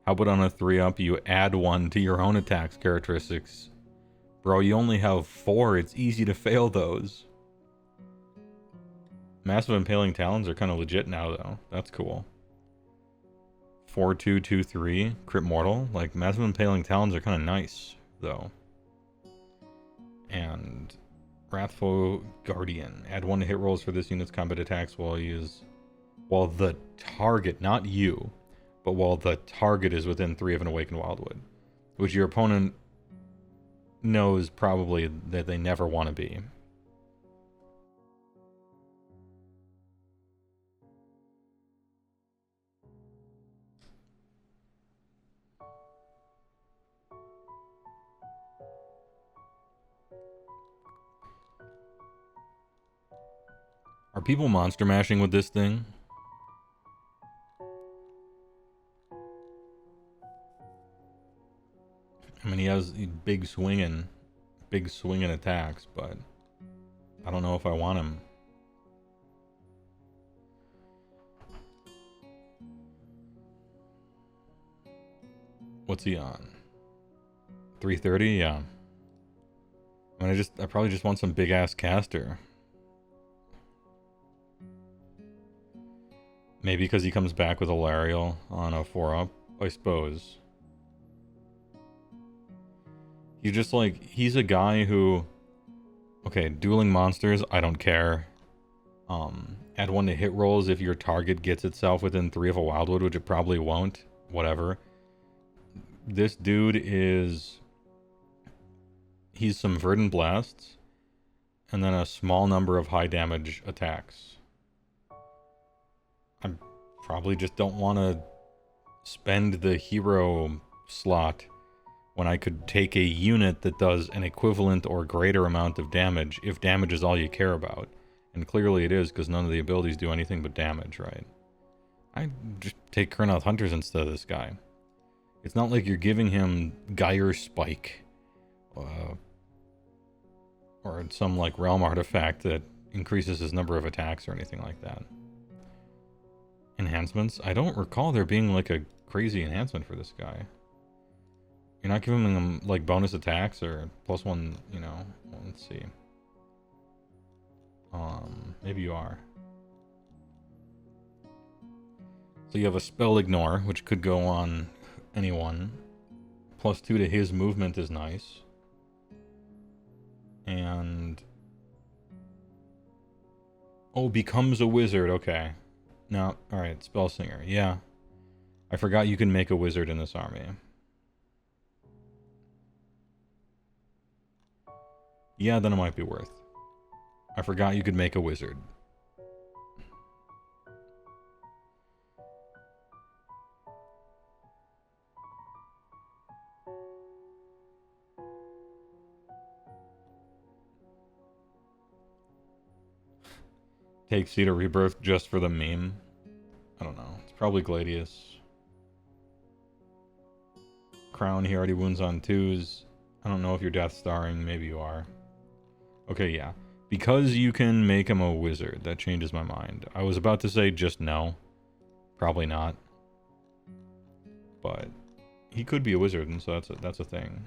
how about on a 3-up you add 1 to your own attacks characteristics? Bro, you only have 4, it's easy to fail those. Massive Impaling Talons are kind of legit now though, that's cool. 4-2, 2-3, crit mortal. Like, Massive Impaling Talons are kind of nice, though. And Wrathful Guardian. Add 1 to hit rolls for this unit's combat attacks while the target, not you, but while the target is within 3 of an Awakened Wildwood. Which your opponent knows probably that they never want to be. Are people monster mashing with this thing? I mean, he has big swinging attacks, but I don't know if I want him. What's he on? 330? Yeah. I mean, I probably just want some big ass caster. Maybe because he comes back with a Larial on a 4-up, I suppose. He's just like, he's a guy who, okay, dueling monsters, I don't care. Add 1 to hit rolls if your target gets itself within 3 of a Wildwood, which it probably won't. Whatever. This dude is, he's some Verdant Blasts, and then a small number of high damage attacks. I probably just don't want to spend the hero slot when I could take a unit that does an equivalent or greater amount of damage if damage is all you care about. And clearly it is, because none of the abilities do anything but damage, right? I just take Kurnoth Hunters instead of this guy. It's not like you're giving him Gyre Spike. Or some, like, realm artifact that increases his number of attacks or anything like that. Enhancements? I don't recall there being, like, a crazy enhancement for this guy. You're not giving him, like, bonus attacks or +1, you know. Well, let's see. Maybe you are. So you have a spell ignore, which could go on anyone. +2 to his movement is nice. And... oh, becomes a wizard, okay. No, alright, spell singer, yeah. I forgot you can make a wizard in this army. Yeah, then it might be worth. I forgot you could make a wizard. Take Seed of Rebirth just for the meme? I don't know. It's probably Gladius. Crown, he already wounds on 2s. I don't know if you're Death Starring. Maybe you are. Okay, yeah. Because you can make him a wizard, that changes my mind. I was about to say just no. Probably not. But he could be a wizard, and so that's a thing.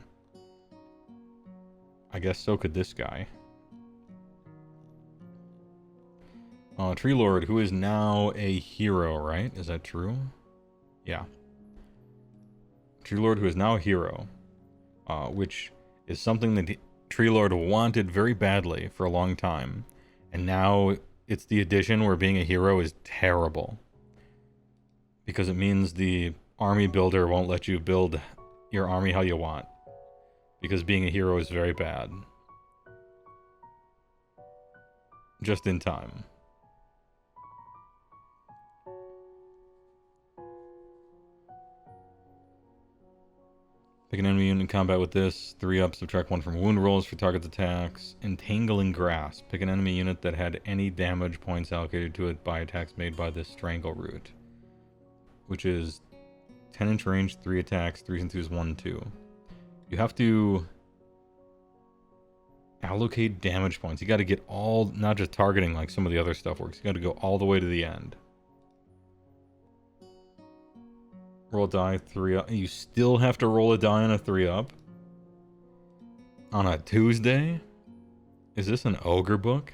I guess so could this guy. Tree Lord, who is now a hero, right? Is that true? Yeah. Tree Lord, who is now a hero. Which is something that Tree Lord wanted very badly for a long time. And now it's the addition where being a hero is terrible. Because it means the army builder won't let you build your army how you want. Because being a hero is very bad. Just in time. Pick an enemy unit in combat with this. 3-up, subtract 1 from wound rolls for target's attacks. Entangling Grasp. Pick an enemy unit that had any damage points allocated to it by attacks made by this Strangle Root. Which is 10-inch range, 3 attacks, 3s and 2s, 1, 2. You have to allocate damage points. You gotta get all, not just targeting like some of the other stuff works. You gotta go all the way to the end. Roll a die, 3-up. You still have to roll a die on a 3-up? On a Tuesday? Is this an ogre book?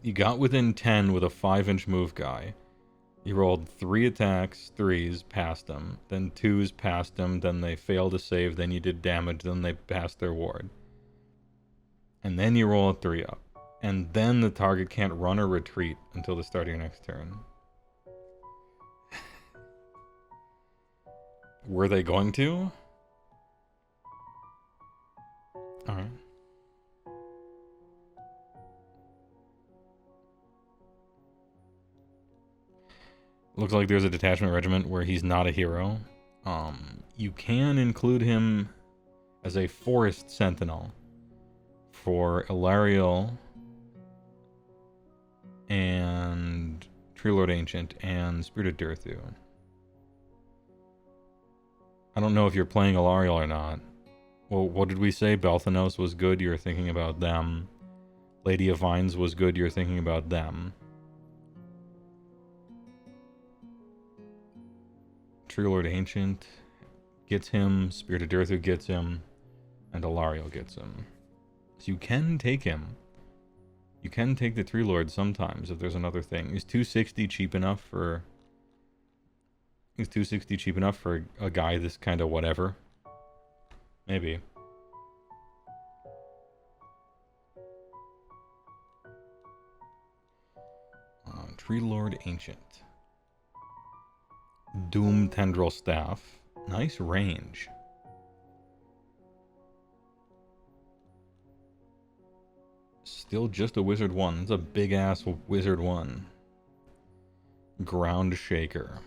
You got within 10 with a 5-inch move guy. You rolled 3 attacks, 3s, passed them. Then 2s, passed them. Then they failed to save. Then you did damage. Then they passed their ward. And then you roll a 3-up. And then the target can't run or retreat until the start of your next turn. Were they going to? Alright. Looks like there's a detachment regiment where he's not a hero. You can include him as a forest sentinel for Ilariel and Tree Lord Ancient and Spirited Dirthu. I don't know if you're playing Ilariel or not. Well, what did we say? Belthanos was good, you're thinking about them. Lady of Vines was good, you're thinking about them. Tree Lord Ancient gets him, Spirited Dirthu gets him, and Ilariel gets him. So you can take him. You can take the Tree Lord sometimes if there's another thing. Is 260 cheap enough for... Is 260 cheap enough for a guy this kind of whatever? Maybe. Tree Lord Ancient. Doom Tendril Staff. Nice range. Still just a wizard 1. It's a big ass wizard 1. Ground Shaker.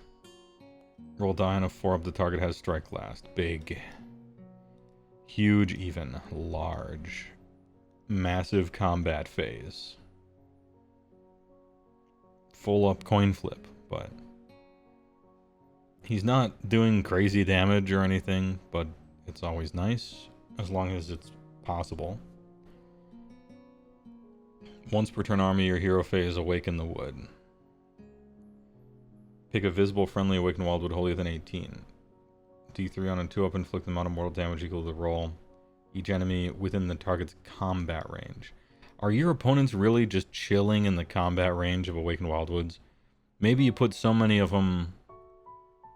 Roll die on a 4 up, the target has strike last. Big. Huge even. Large. Massive combat phase. Full up coin flip, but he's not doing crazy damage or anything, but it's always nice as long as it's possible. Once per turn army, your hero phase, awaken the wood. Pick a visible friendly awakened wildwood holier than 18. D3 on a 2-up, inflict the amount of mortal damage equal to the roll. Each enemy within the target's combat range. Are your opponents really just chilling in the combat range of awakened wildwoods? Maybe you put so many of them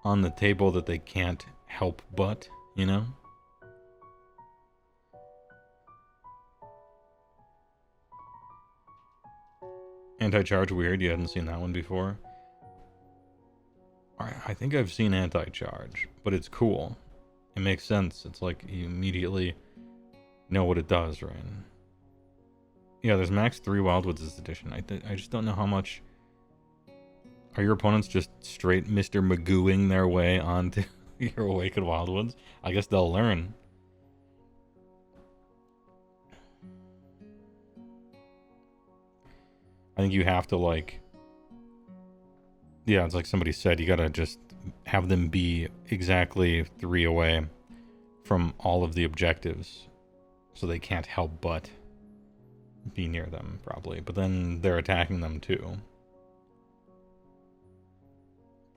on the table that they can't help but, you know? Anti-charge, weird. You hadn't seen that one before. I think I've seen anti-charge, but it's cool. It makes sense. It's like you immediately know what it does, right? Yeah, there's max 3 Wildwoods this edition. I just don't know how much... Are your opponents just straight Mr. Magooing their way onto your Awakened Wildwoods? I guess they'll learn. I think you have to, like... Yeah, it's like somebody said, you gotta just have them be exactly 3 away from all of the objectives. So they can't help but be near them, probably. But then they're attacking them, too.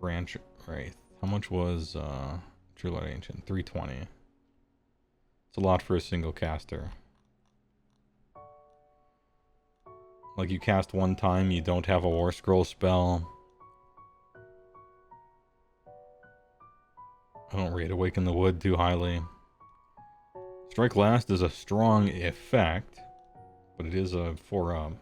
Branch Wraith. How much was True Light Ancient? 320. It's a lot for a single caster. Like, you cast one time, you don't have a warscroll spell. I don't rate Awaken the Wood too highly. Strike Last is a strong effect, but it is a 4-up.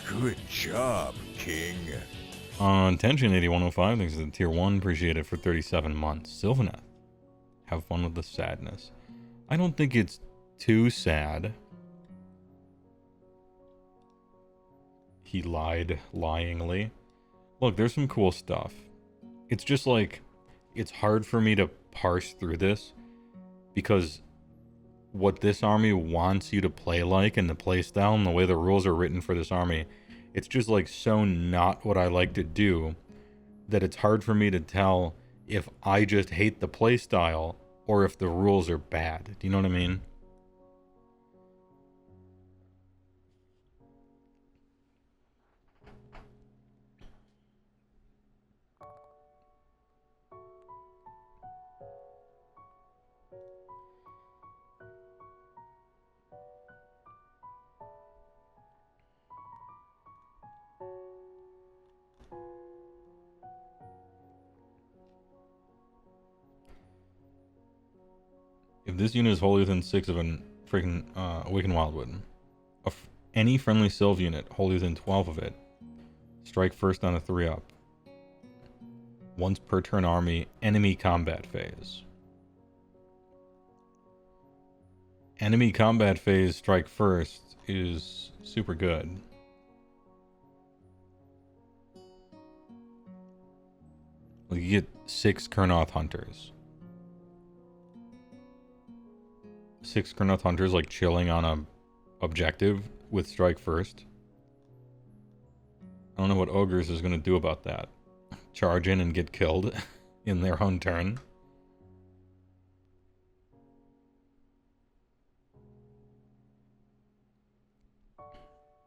Good job, King. On Tension 8105, thanks to the tier 1, appreciate it for 37 months. Sylvaneth, have fun with the sadness. I don't think it's too sad. He lied lyingly. Look, there's some cool stuff. It's just like, it's hard for me to parse through this because what this army wants you to play like and the play style and the way the rules are written for this army, it's just like so not what I like to do that it's hard for me to tell if I just hate the play style or if the rules are bad. Do you know what I mean? If this unit is wholly within 6 of an freaking Awakened Wildwood, any friendly Sylv unit wholly within 12 of it, strike first on a 3-up. Once per turn army, enemy combat phase. Enemy combat phase strike first is super good. Like you get 6 Kurnoth Hunters. 6 Kurnoth Hunters like chilling on a objective with strike first. I don't know what Ogres is going to do about that. Charge in and get killed in their own turn.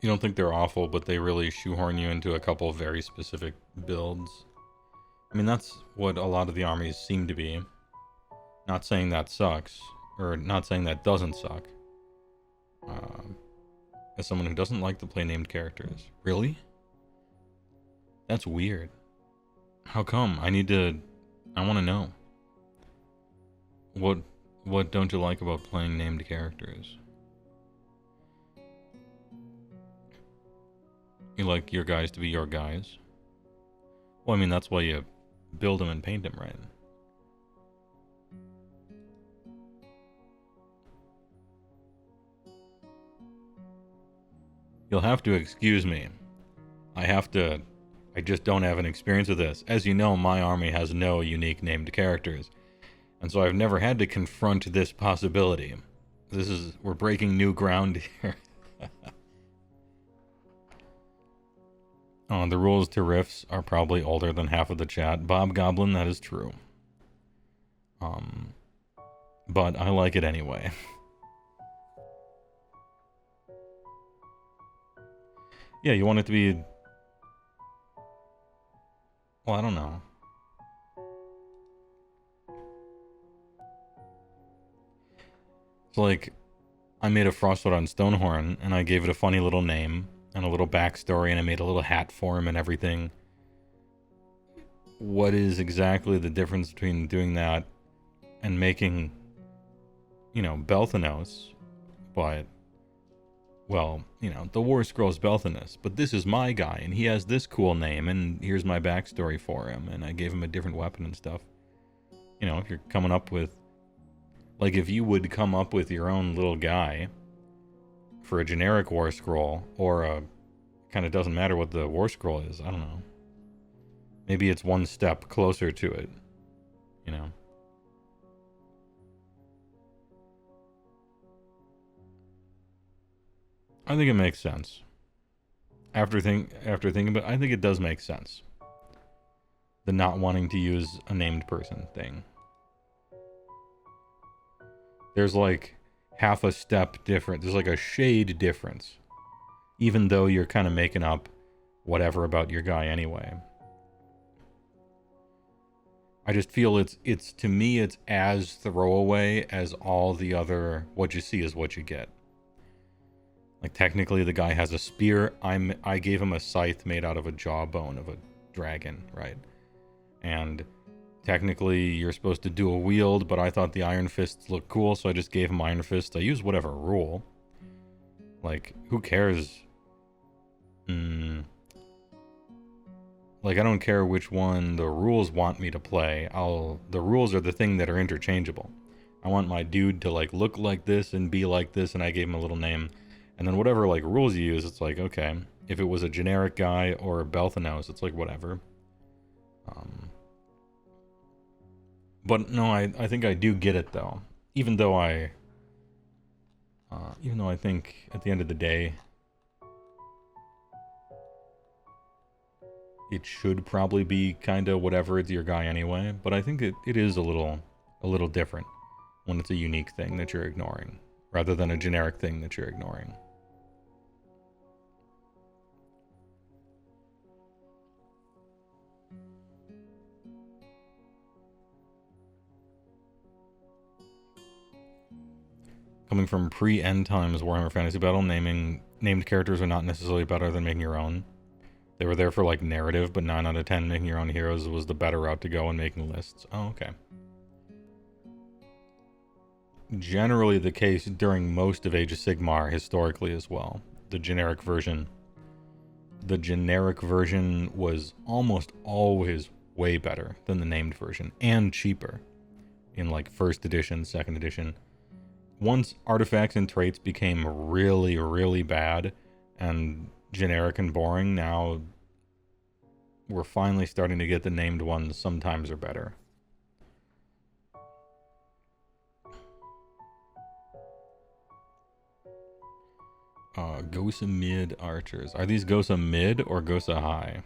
You don't think they're awful, but they really shoehorn you into a couple of very specific builds. I mean, that's what a lot of the armies seem to be. Not saying that sucks. Or not saying that doesn't suck. As someone who doesn't like to play named characters. Really? That's weird. How come? I want to know. What don't you like about playing named characters? You like your guys to be your guys? Well, I mean, that's why you build them and paint them, right? You'll have to excuse me. I just don't have an experience with this. As you know, my army has no unique named characters. And so I've never had to confront this possibility. We're breaking new ground here. The rules to riffs are probably older than half of the chat. Bob Goblin, that is true. But I like it anyway. Yeah, you want it to be... Well, I don't know. It's like, I made a Frostwood on Stonehorn, and I gave it a funny little name, and a little backstory, and I made a little hat for him and everything. What is exactly the difference between doing that and making, you know, Belthanos, but, well, you know, the warscroll's Belthanos, but this is my guy, and he has this cool name, and here's my backstory for him, and I gave him a different weapon and stuff. You know, if you're coming up with, like, if you would come up with your own little guy for a generic war scroll, or a, kind of doesn't matter what the war scroll is, I don't know. Maybe it's one step closer to it, you know. I think it makes sense. After thinking about it, I think it does make sense. The not wanting to use a named person thing. There's like half a step different. There's like a shade difference. Even though you're kind of making up whatever about your guy anyway. I just feel it's to me it's as throwaway as all the other what you see is what you get. Like technically the guy has a spear. I gave him a scythe made out of a jawbone of a dragon, right? And technically you're supposed to do a wield, but I thought the iron fists looked cool, so I just gave him iron fist. I used whatever rule. Like, who cares? Like, I don't care which one the rules want me to play. The rules are the thing that are interchangeable. I want my dude to, like, look like this and be like this, and I gave him a little name. And then whatever, like, rules you use, it's like, okay. If it was a generic guy or a Belthanos, it's like, whatever. But no, I think I do get it, though. Even though I think, at the end of the day, it should probably be kind of whatever, it's your guy anyway. But I think it is a little different when it's a unique thing that you're ignoring, rather than a generic thing that you're ignoring. Coming from pre-end times Warhammer Fantasy Battle, named characters are not necessarily better than making your own. They were there for, like, narrative, but 9 out of 10 making your own heroes was the better route to go in making lists. Oh, okay. Generally the case during most of Age of Sigmar, historically as well. The generic version was almost always way better than the named version, and cheaper in, like, 1st edition, 2nd edition. Once artifacts and traits became really, really bad and generic and boring, now we're finally starting to get the named ones sometimes are better. Gosa mid archers. Are these Gosa mid or Gosa high?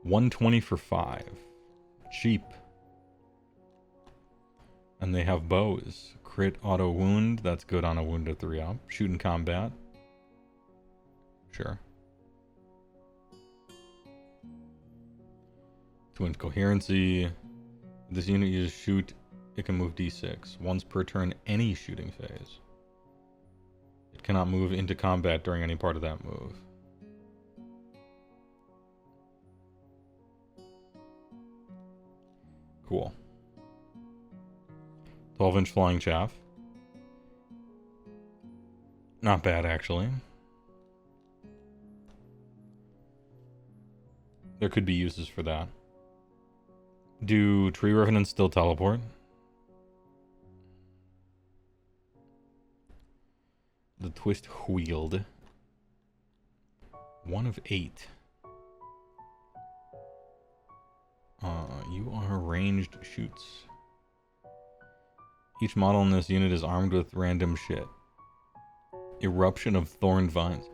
120 for 5. Cheap. And they have bows. Crit auto wound. That's good on a wound of 3 up. Shoot in combat. Sure. Twin coherency. This unit uses shoot. It can move d6 once per turn any shooting phase. It cannot move into combat during any part of that move. Cool. 12-inch flying chaff. Not bad, actually. There could be uses for that. Do tree revenants still teleport? the twist wheeled. 1 of 8. You are ranged shoots. Each model in this unit is armed with random shit. Eruption of Thorned Vines.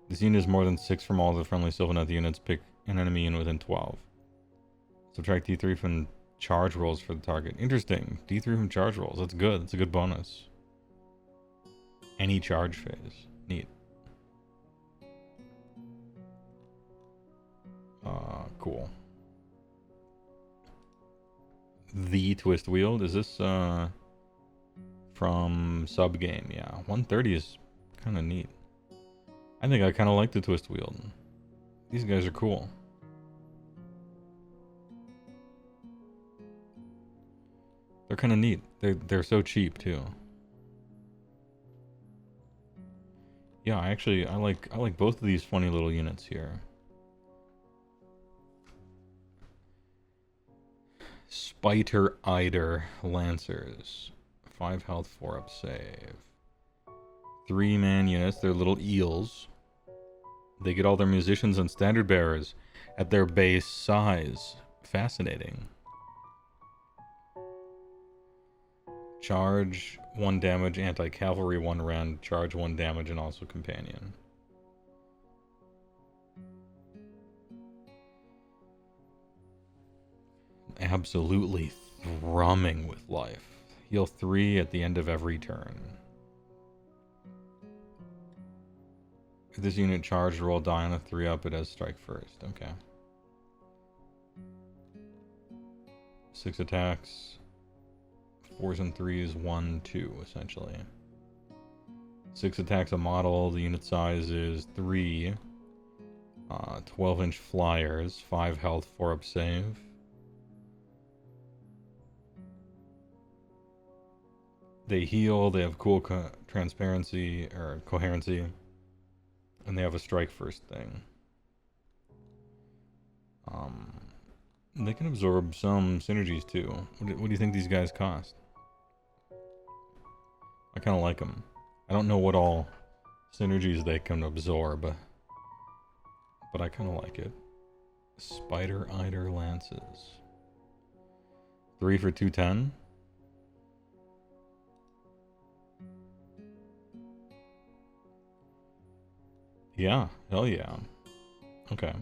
This unit is more than 6 from all the friendly Sylvaneth units. Pick an enemy unit within 12. Subtract D3 from charge rolls for the target. Interesting. D3 from charge rolls. That's good. That's a good bonus. Any charge phase. Neat. Cool. The twist wield. Is this from sub game? Yeah. 130 is kind of neat. I think I kind of like the twist wield. These guys are cool. They're kind of neat. They're so cheap too. Yeah, I like both of these funny little units here. Spiter Eider Lancers. 5 health, 4 up save. 3-man units, they're little eels. They get all their musicians and standard bearers at their base size. Fascinating. Charge 1 damage, anti-cavalry 1 rend, charge 1 damage, and also companion. Absolutely thrumming with life. Heal 3 at the end of every turn. If this unit charged, roll die on a 3 up, it has strike first. Okay. 6 attacks. 4s and 3s, 1, 2, essentially. 6 attacks a model. The unit size is 3. 12-inch flyers. 5 health, 4 up save. They heal. They have cool transparency or coherency. And they have a strike first thing. They can absorb some synergies too. What do you think these guys cost? I kind of like them. I don't know what all synergies they can absorb, but I kind of like it. Spider Eider Lances. 3 for 210. Yeah, hell yeah. Okay.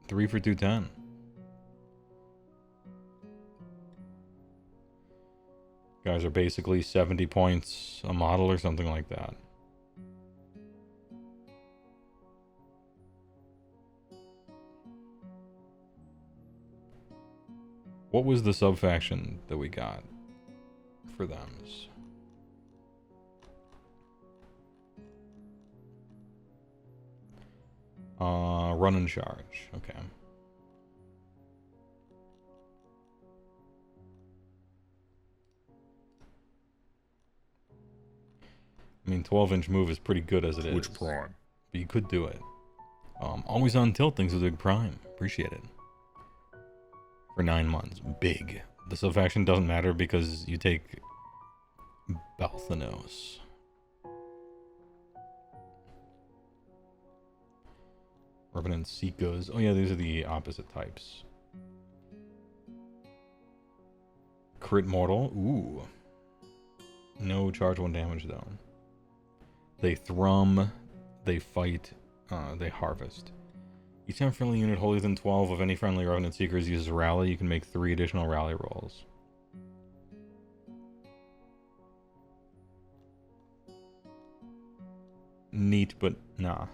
3 for 210. Guys are basically 70 points a model or something like that. What was the sub-faction that we got for them? Run and charge. Okay. I mean, 12-inch move is pretty good as it is. Which prime? But you could do it. Always on tilt, things with a big prime. Appreciate it. For 9 months. Big. The sub-faction doesn't matter because you take Belthanos. Revenant Seekers. Oh yeah, these are the opposite types. Crit Mortal. Ooh. No charge 1 damage though. They thrum. They fight. They harvest. Each time friendly unit wholly within 12 of any friendly Revenant Seekers uses rally, you can make 3 additional rally rolls. Neat, but nah.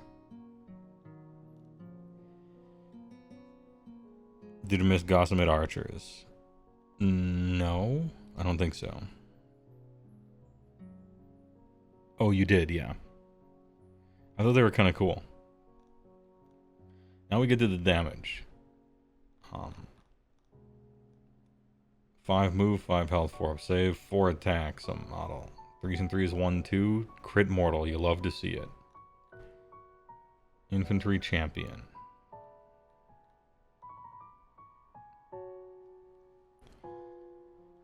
Did you miss Gossamet Archers? No, I don't think so. Oh, you did, yeah. I thought they were kind of cool. Now we get to the damage. 5 move, 5 health, 4 up save, 4 attacks, a model. 3s and 3s, 1, 2. Crit Mortal, you love to see it. Infantry Champion.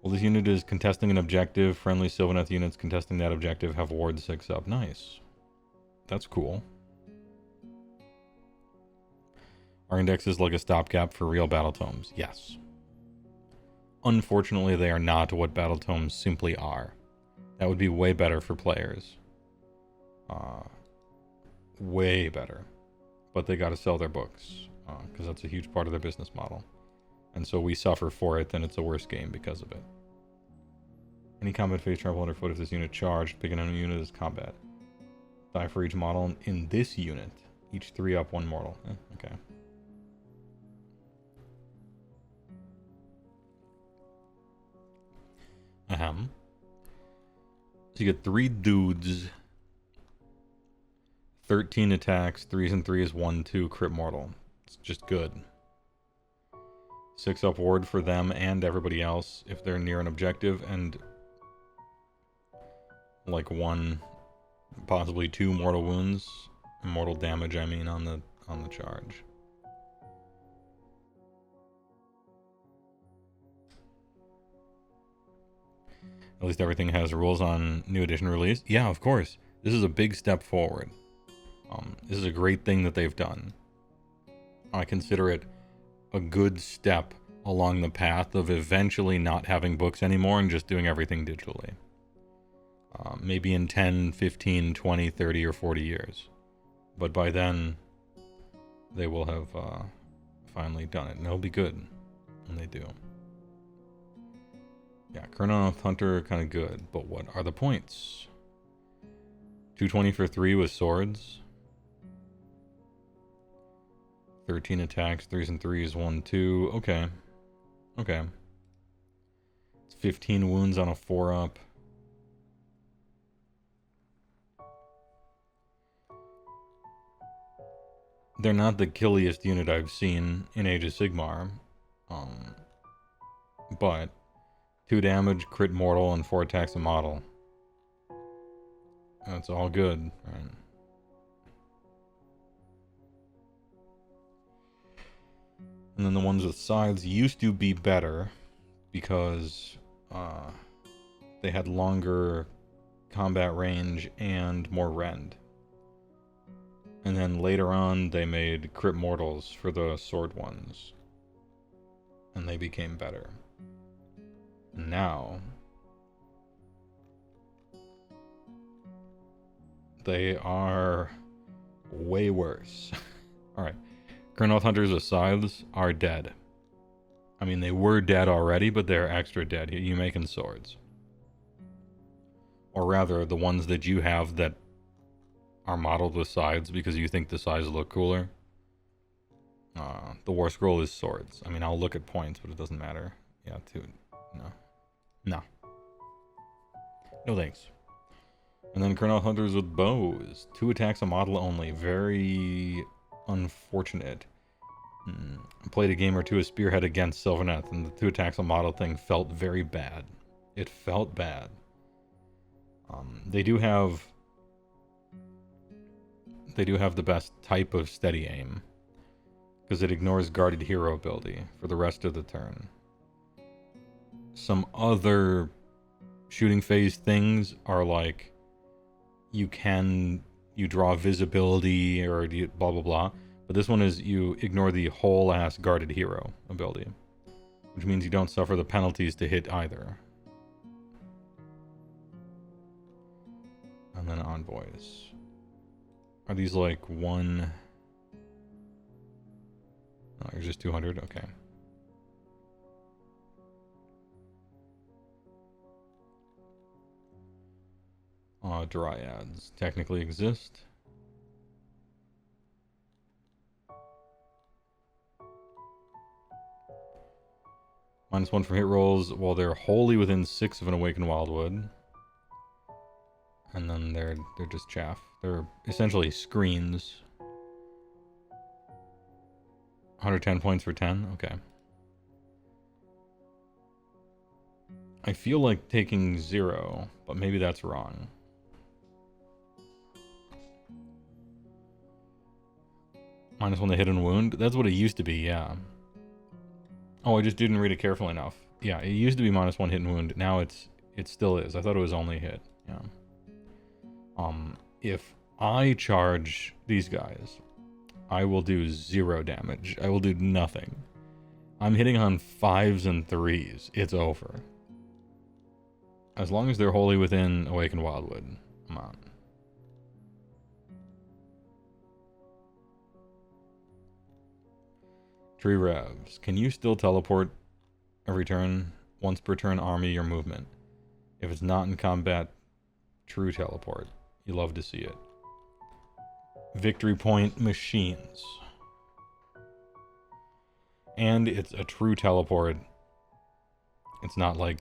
Well, this unit is contesting an objective. Friendly Sylvaneth units contesting that objective have ward 6 up. Nice. That's cool. Our index is like a stopgap for real battle tomes. Yes. Unfortunately, they are not what battle tomes simply are. That would be way better for players. Way better. But they gotta sell their books. Because that's a huge part of their business model. And so we suffer for it, then it's a worse game because of it. Any combat phase trample underfoot if this unit charged. Pick an enemy unit as combat. Die for each model in this unit. Each 3 up, 1 mortal. Okay. Ahem. So you get 3 dudes. 13 attacks. 3s and 3s, 1/2 crit mortal. It's just good. 6 up ward for them and everybody else if they're near an objective, and like 1, possibly 2 mortal wounds, mortal damage. I mean, on the charge. At least everything has rules on new edition release. Yeah, of course. This is a big step forward. This is a great thing that they've done. I consider it a good step along the path of eventually not having books anymore and just doing everything digitally. Maybe in 10, 15, 20, 30, or 40 years. But by then, they will have finally done it. And it'll be good when they do. Yeah, Kurnoth Hunter, kind of good. But what are the points? 220 for 3 with swords. 13 attacks, 3s and 3s, 1/2. Okay. Okay. It's 15 wounds on a 4-up. They're not the killiest unit I've seen in Age of Sigmar. But 2 damage, crit mortal, and 4 attacks a model. That's all good, right? And then the ones with sides used to be better because they had longer combat range and more rend. And then later on, they made crit mortals for the sword ones. And they became better. Now, they are way worse. Alright. Kurnoth Hunters with scythes are dead. I mean, they were dead already, but they're extra dead. You making swords. Or rather, the ones that you have that are modeled with scythes because you think the scythes look cooler. The warscroll is swords. I mean, I'll look at points, but it doesn't matter. Yeah, dude. No. No. No thanks. And then Kurnoth Hunters with bows. 2 attacks a model only. Very unfortunate. I played a game or two of Spearhead against Sylvaneth, and the 2 attacks a model thing felt very bad. It felt bad. They do have the best type of steady aim, because it ignores guarded hero ability for the rest of the turn. Some other shooting phase things are like you draw visibility or blah blah blah, but this one is you ignore the whole ass guarded hero ability, which means you don't suffer the penalties to hit either. And then envoys. Are these like one? Oh, you're just 200? Okay. Dryads technically exist. -1 from hit rolls while they're wholly within 6 of an awakened wildwood. And then they're just chaff. They're essentially screens. 110 points for 10? Okay. I feel like taking 0, but maybe that's wrong. -1 to hit and wound? That's what it used to be, yeah. Oh, I just didn't read it carefully enough. Yeah, it used to be -1 hit and wound. Now it still is. I thought it was only hit. Yeah. If I charge these guys, I will do 0 damage. I will do nothing. I'm hitting on 5s and 3s. It's over. As long as they're wholly within Awakened Wildwood. Come on. Tree Revs. Can you still teleport every turn? Once per turn, army your movement. If it's not in combat, true teleport. You love to see it. Victory point machines. And it's a true teleport. It's not like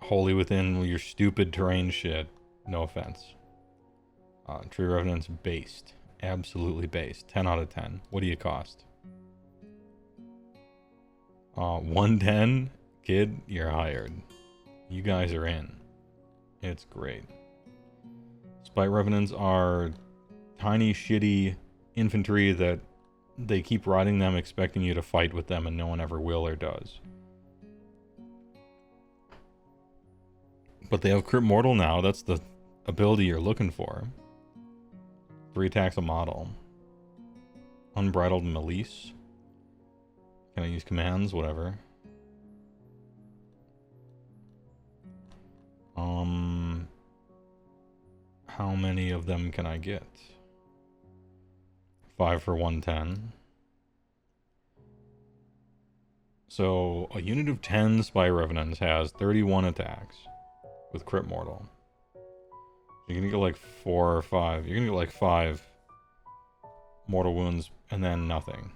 wholly within your stupid terrain shit. No offense. Tree Revenant's based. Absolutely based. 10 out of 10. What do you cost? 110? Kid, you're hired. You guys are in. It's great. Spite Revenants are tiny, shitty infantry that they keep riding them expecting you to fight with them and no one ever will or does. But they have Crit Mortal now. That's the ability you're looking for. 3 attacks a model. Unbridled Malice. Can I use commands? Whatever. How many of them can I get? 5 for 110. So a unit of 10 Spy Revenants has 31 attacks with Crit Mortal. You're gonna get like 4 or 5. You're gonna get like 5 mortal wounds and then nothing.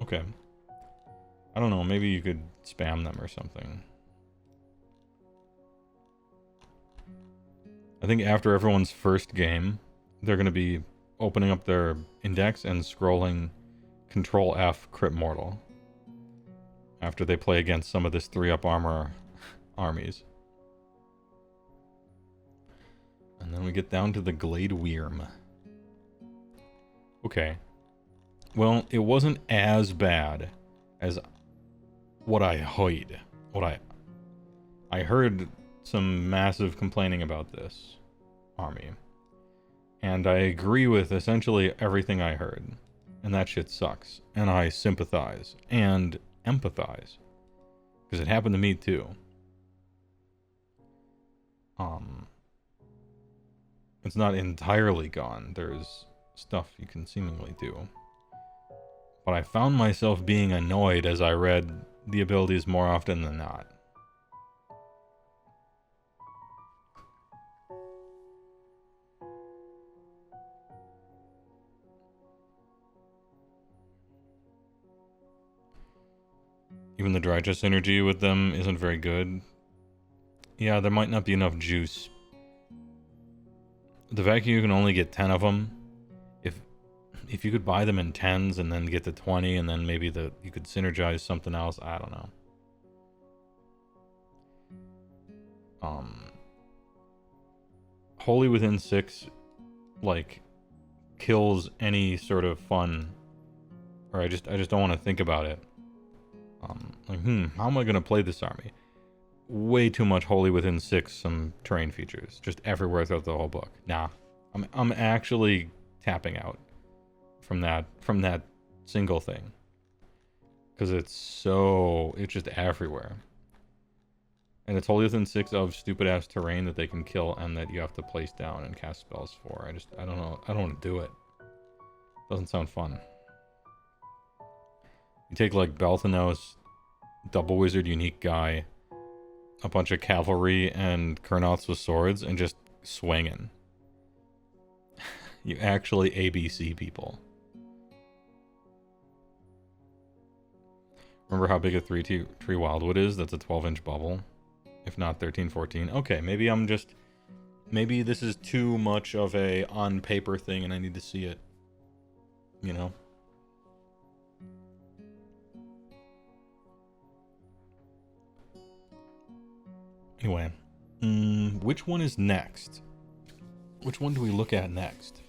Okay. I don't know, maybe you could spam them or something. I think after everyone's first game, they're going to be opening up their index and scrolling Control F Crit Mortal. After they play against some of this 3-up armor armies. And then we get down to the Glade Wyrm. Okay. Well, it wasn't as bad as what I heard. I heard some massive complaining about this army. And I agree with essentially everything I heard. And that shit sucks. And I sympathize and empathize. Because it happened to me too. It's not entirely gone. There's stuff you can seemingly do. But I found myself being annoyed as I read the abilities more often than not. Even the Drycha synergy with them isn't very good. Yeah, there might not be enough juice. The fact you can only get 10 of them, if you could buy them in 10s and then get to 20 and then maybe you could synergize something else, I don't know. Wholly within 6 like kills any sort of fun, or I just don't want to think about it. Like, how am I gonna play this army? Way too much wholly within 6 some terrain features just everywhere throughout the whole book. Nah, I'm actually tapping out from that single thing, because it's just everywhere, and it's wholly within 6 of stupid ass terrain that they can kill and that you have to place down and cast spells for. I don't know. I don't want to do it. Doesn't sound fun. You take like Belthanos, double wizard unique guy, a bunch of cavalry and Kurnoths with swords, and just swinging. You actually ABC people. Remember how big a tree wildwood is? That's a 12-inch bubble. If not 13, 14. Okay, maybe this is too much of a on paper thing and I need to see it. You know? Anyway, which one is next? Which one do we look at next?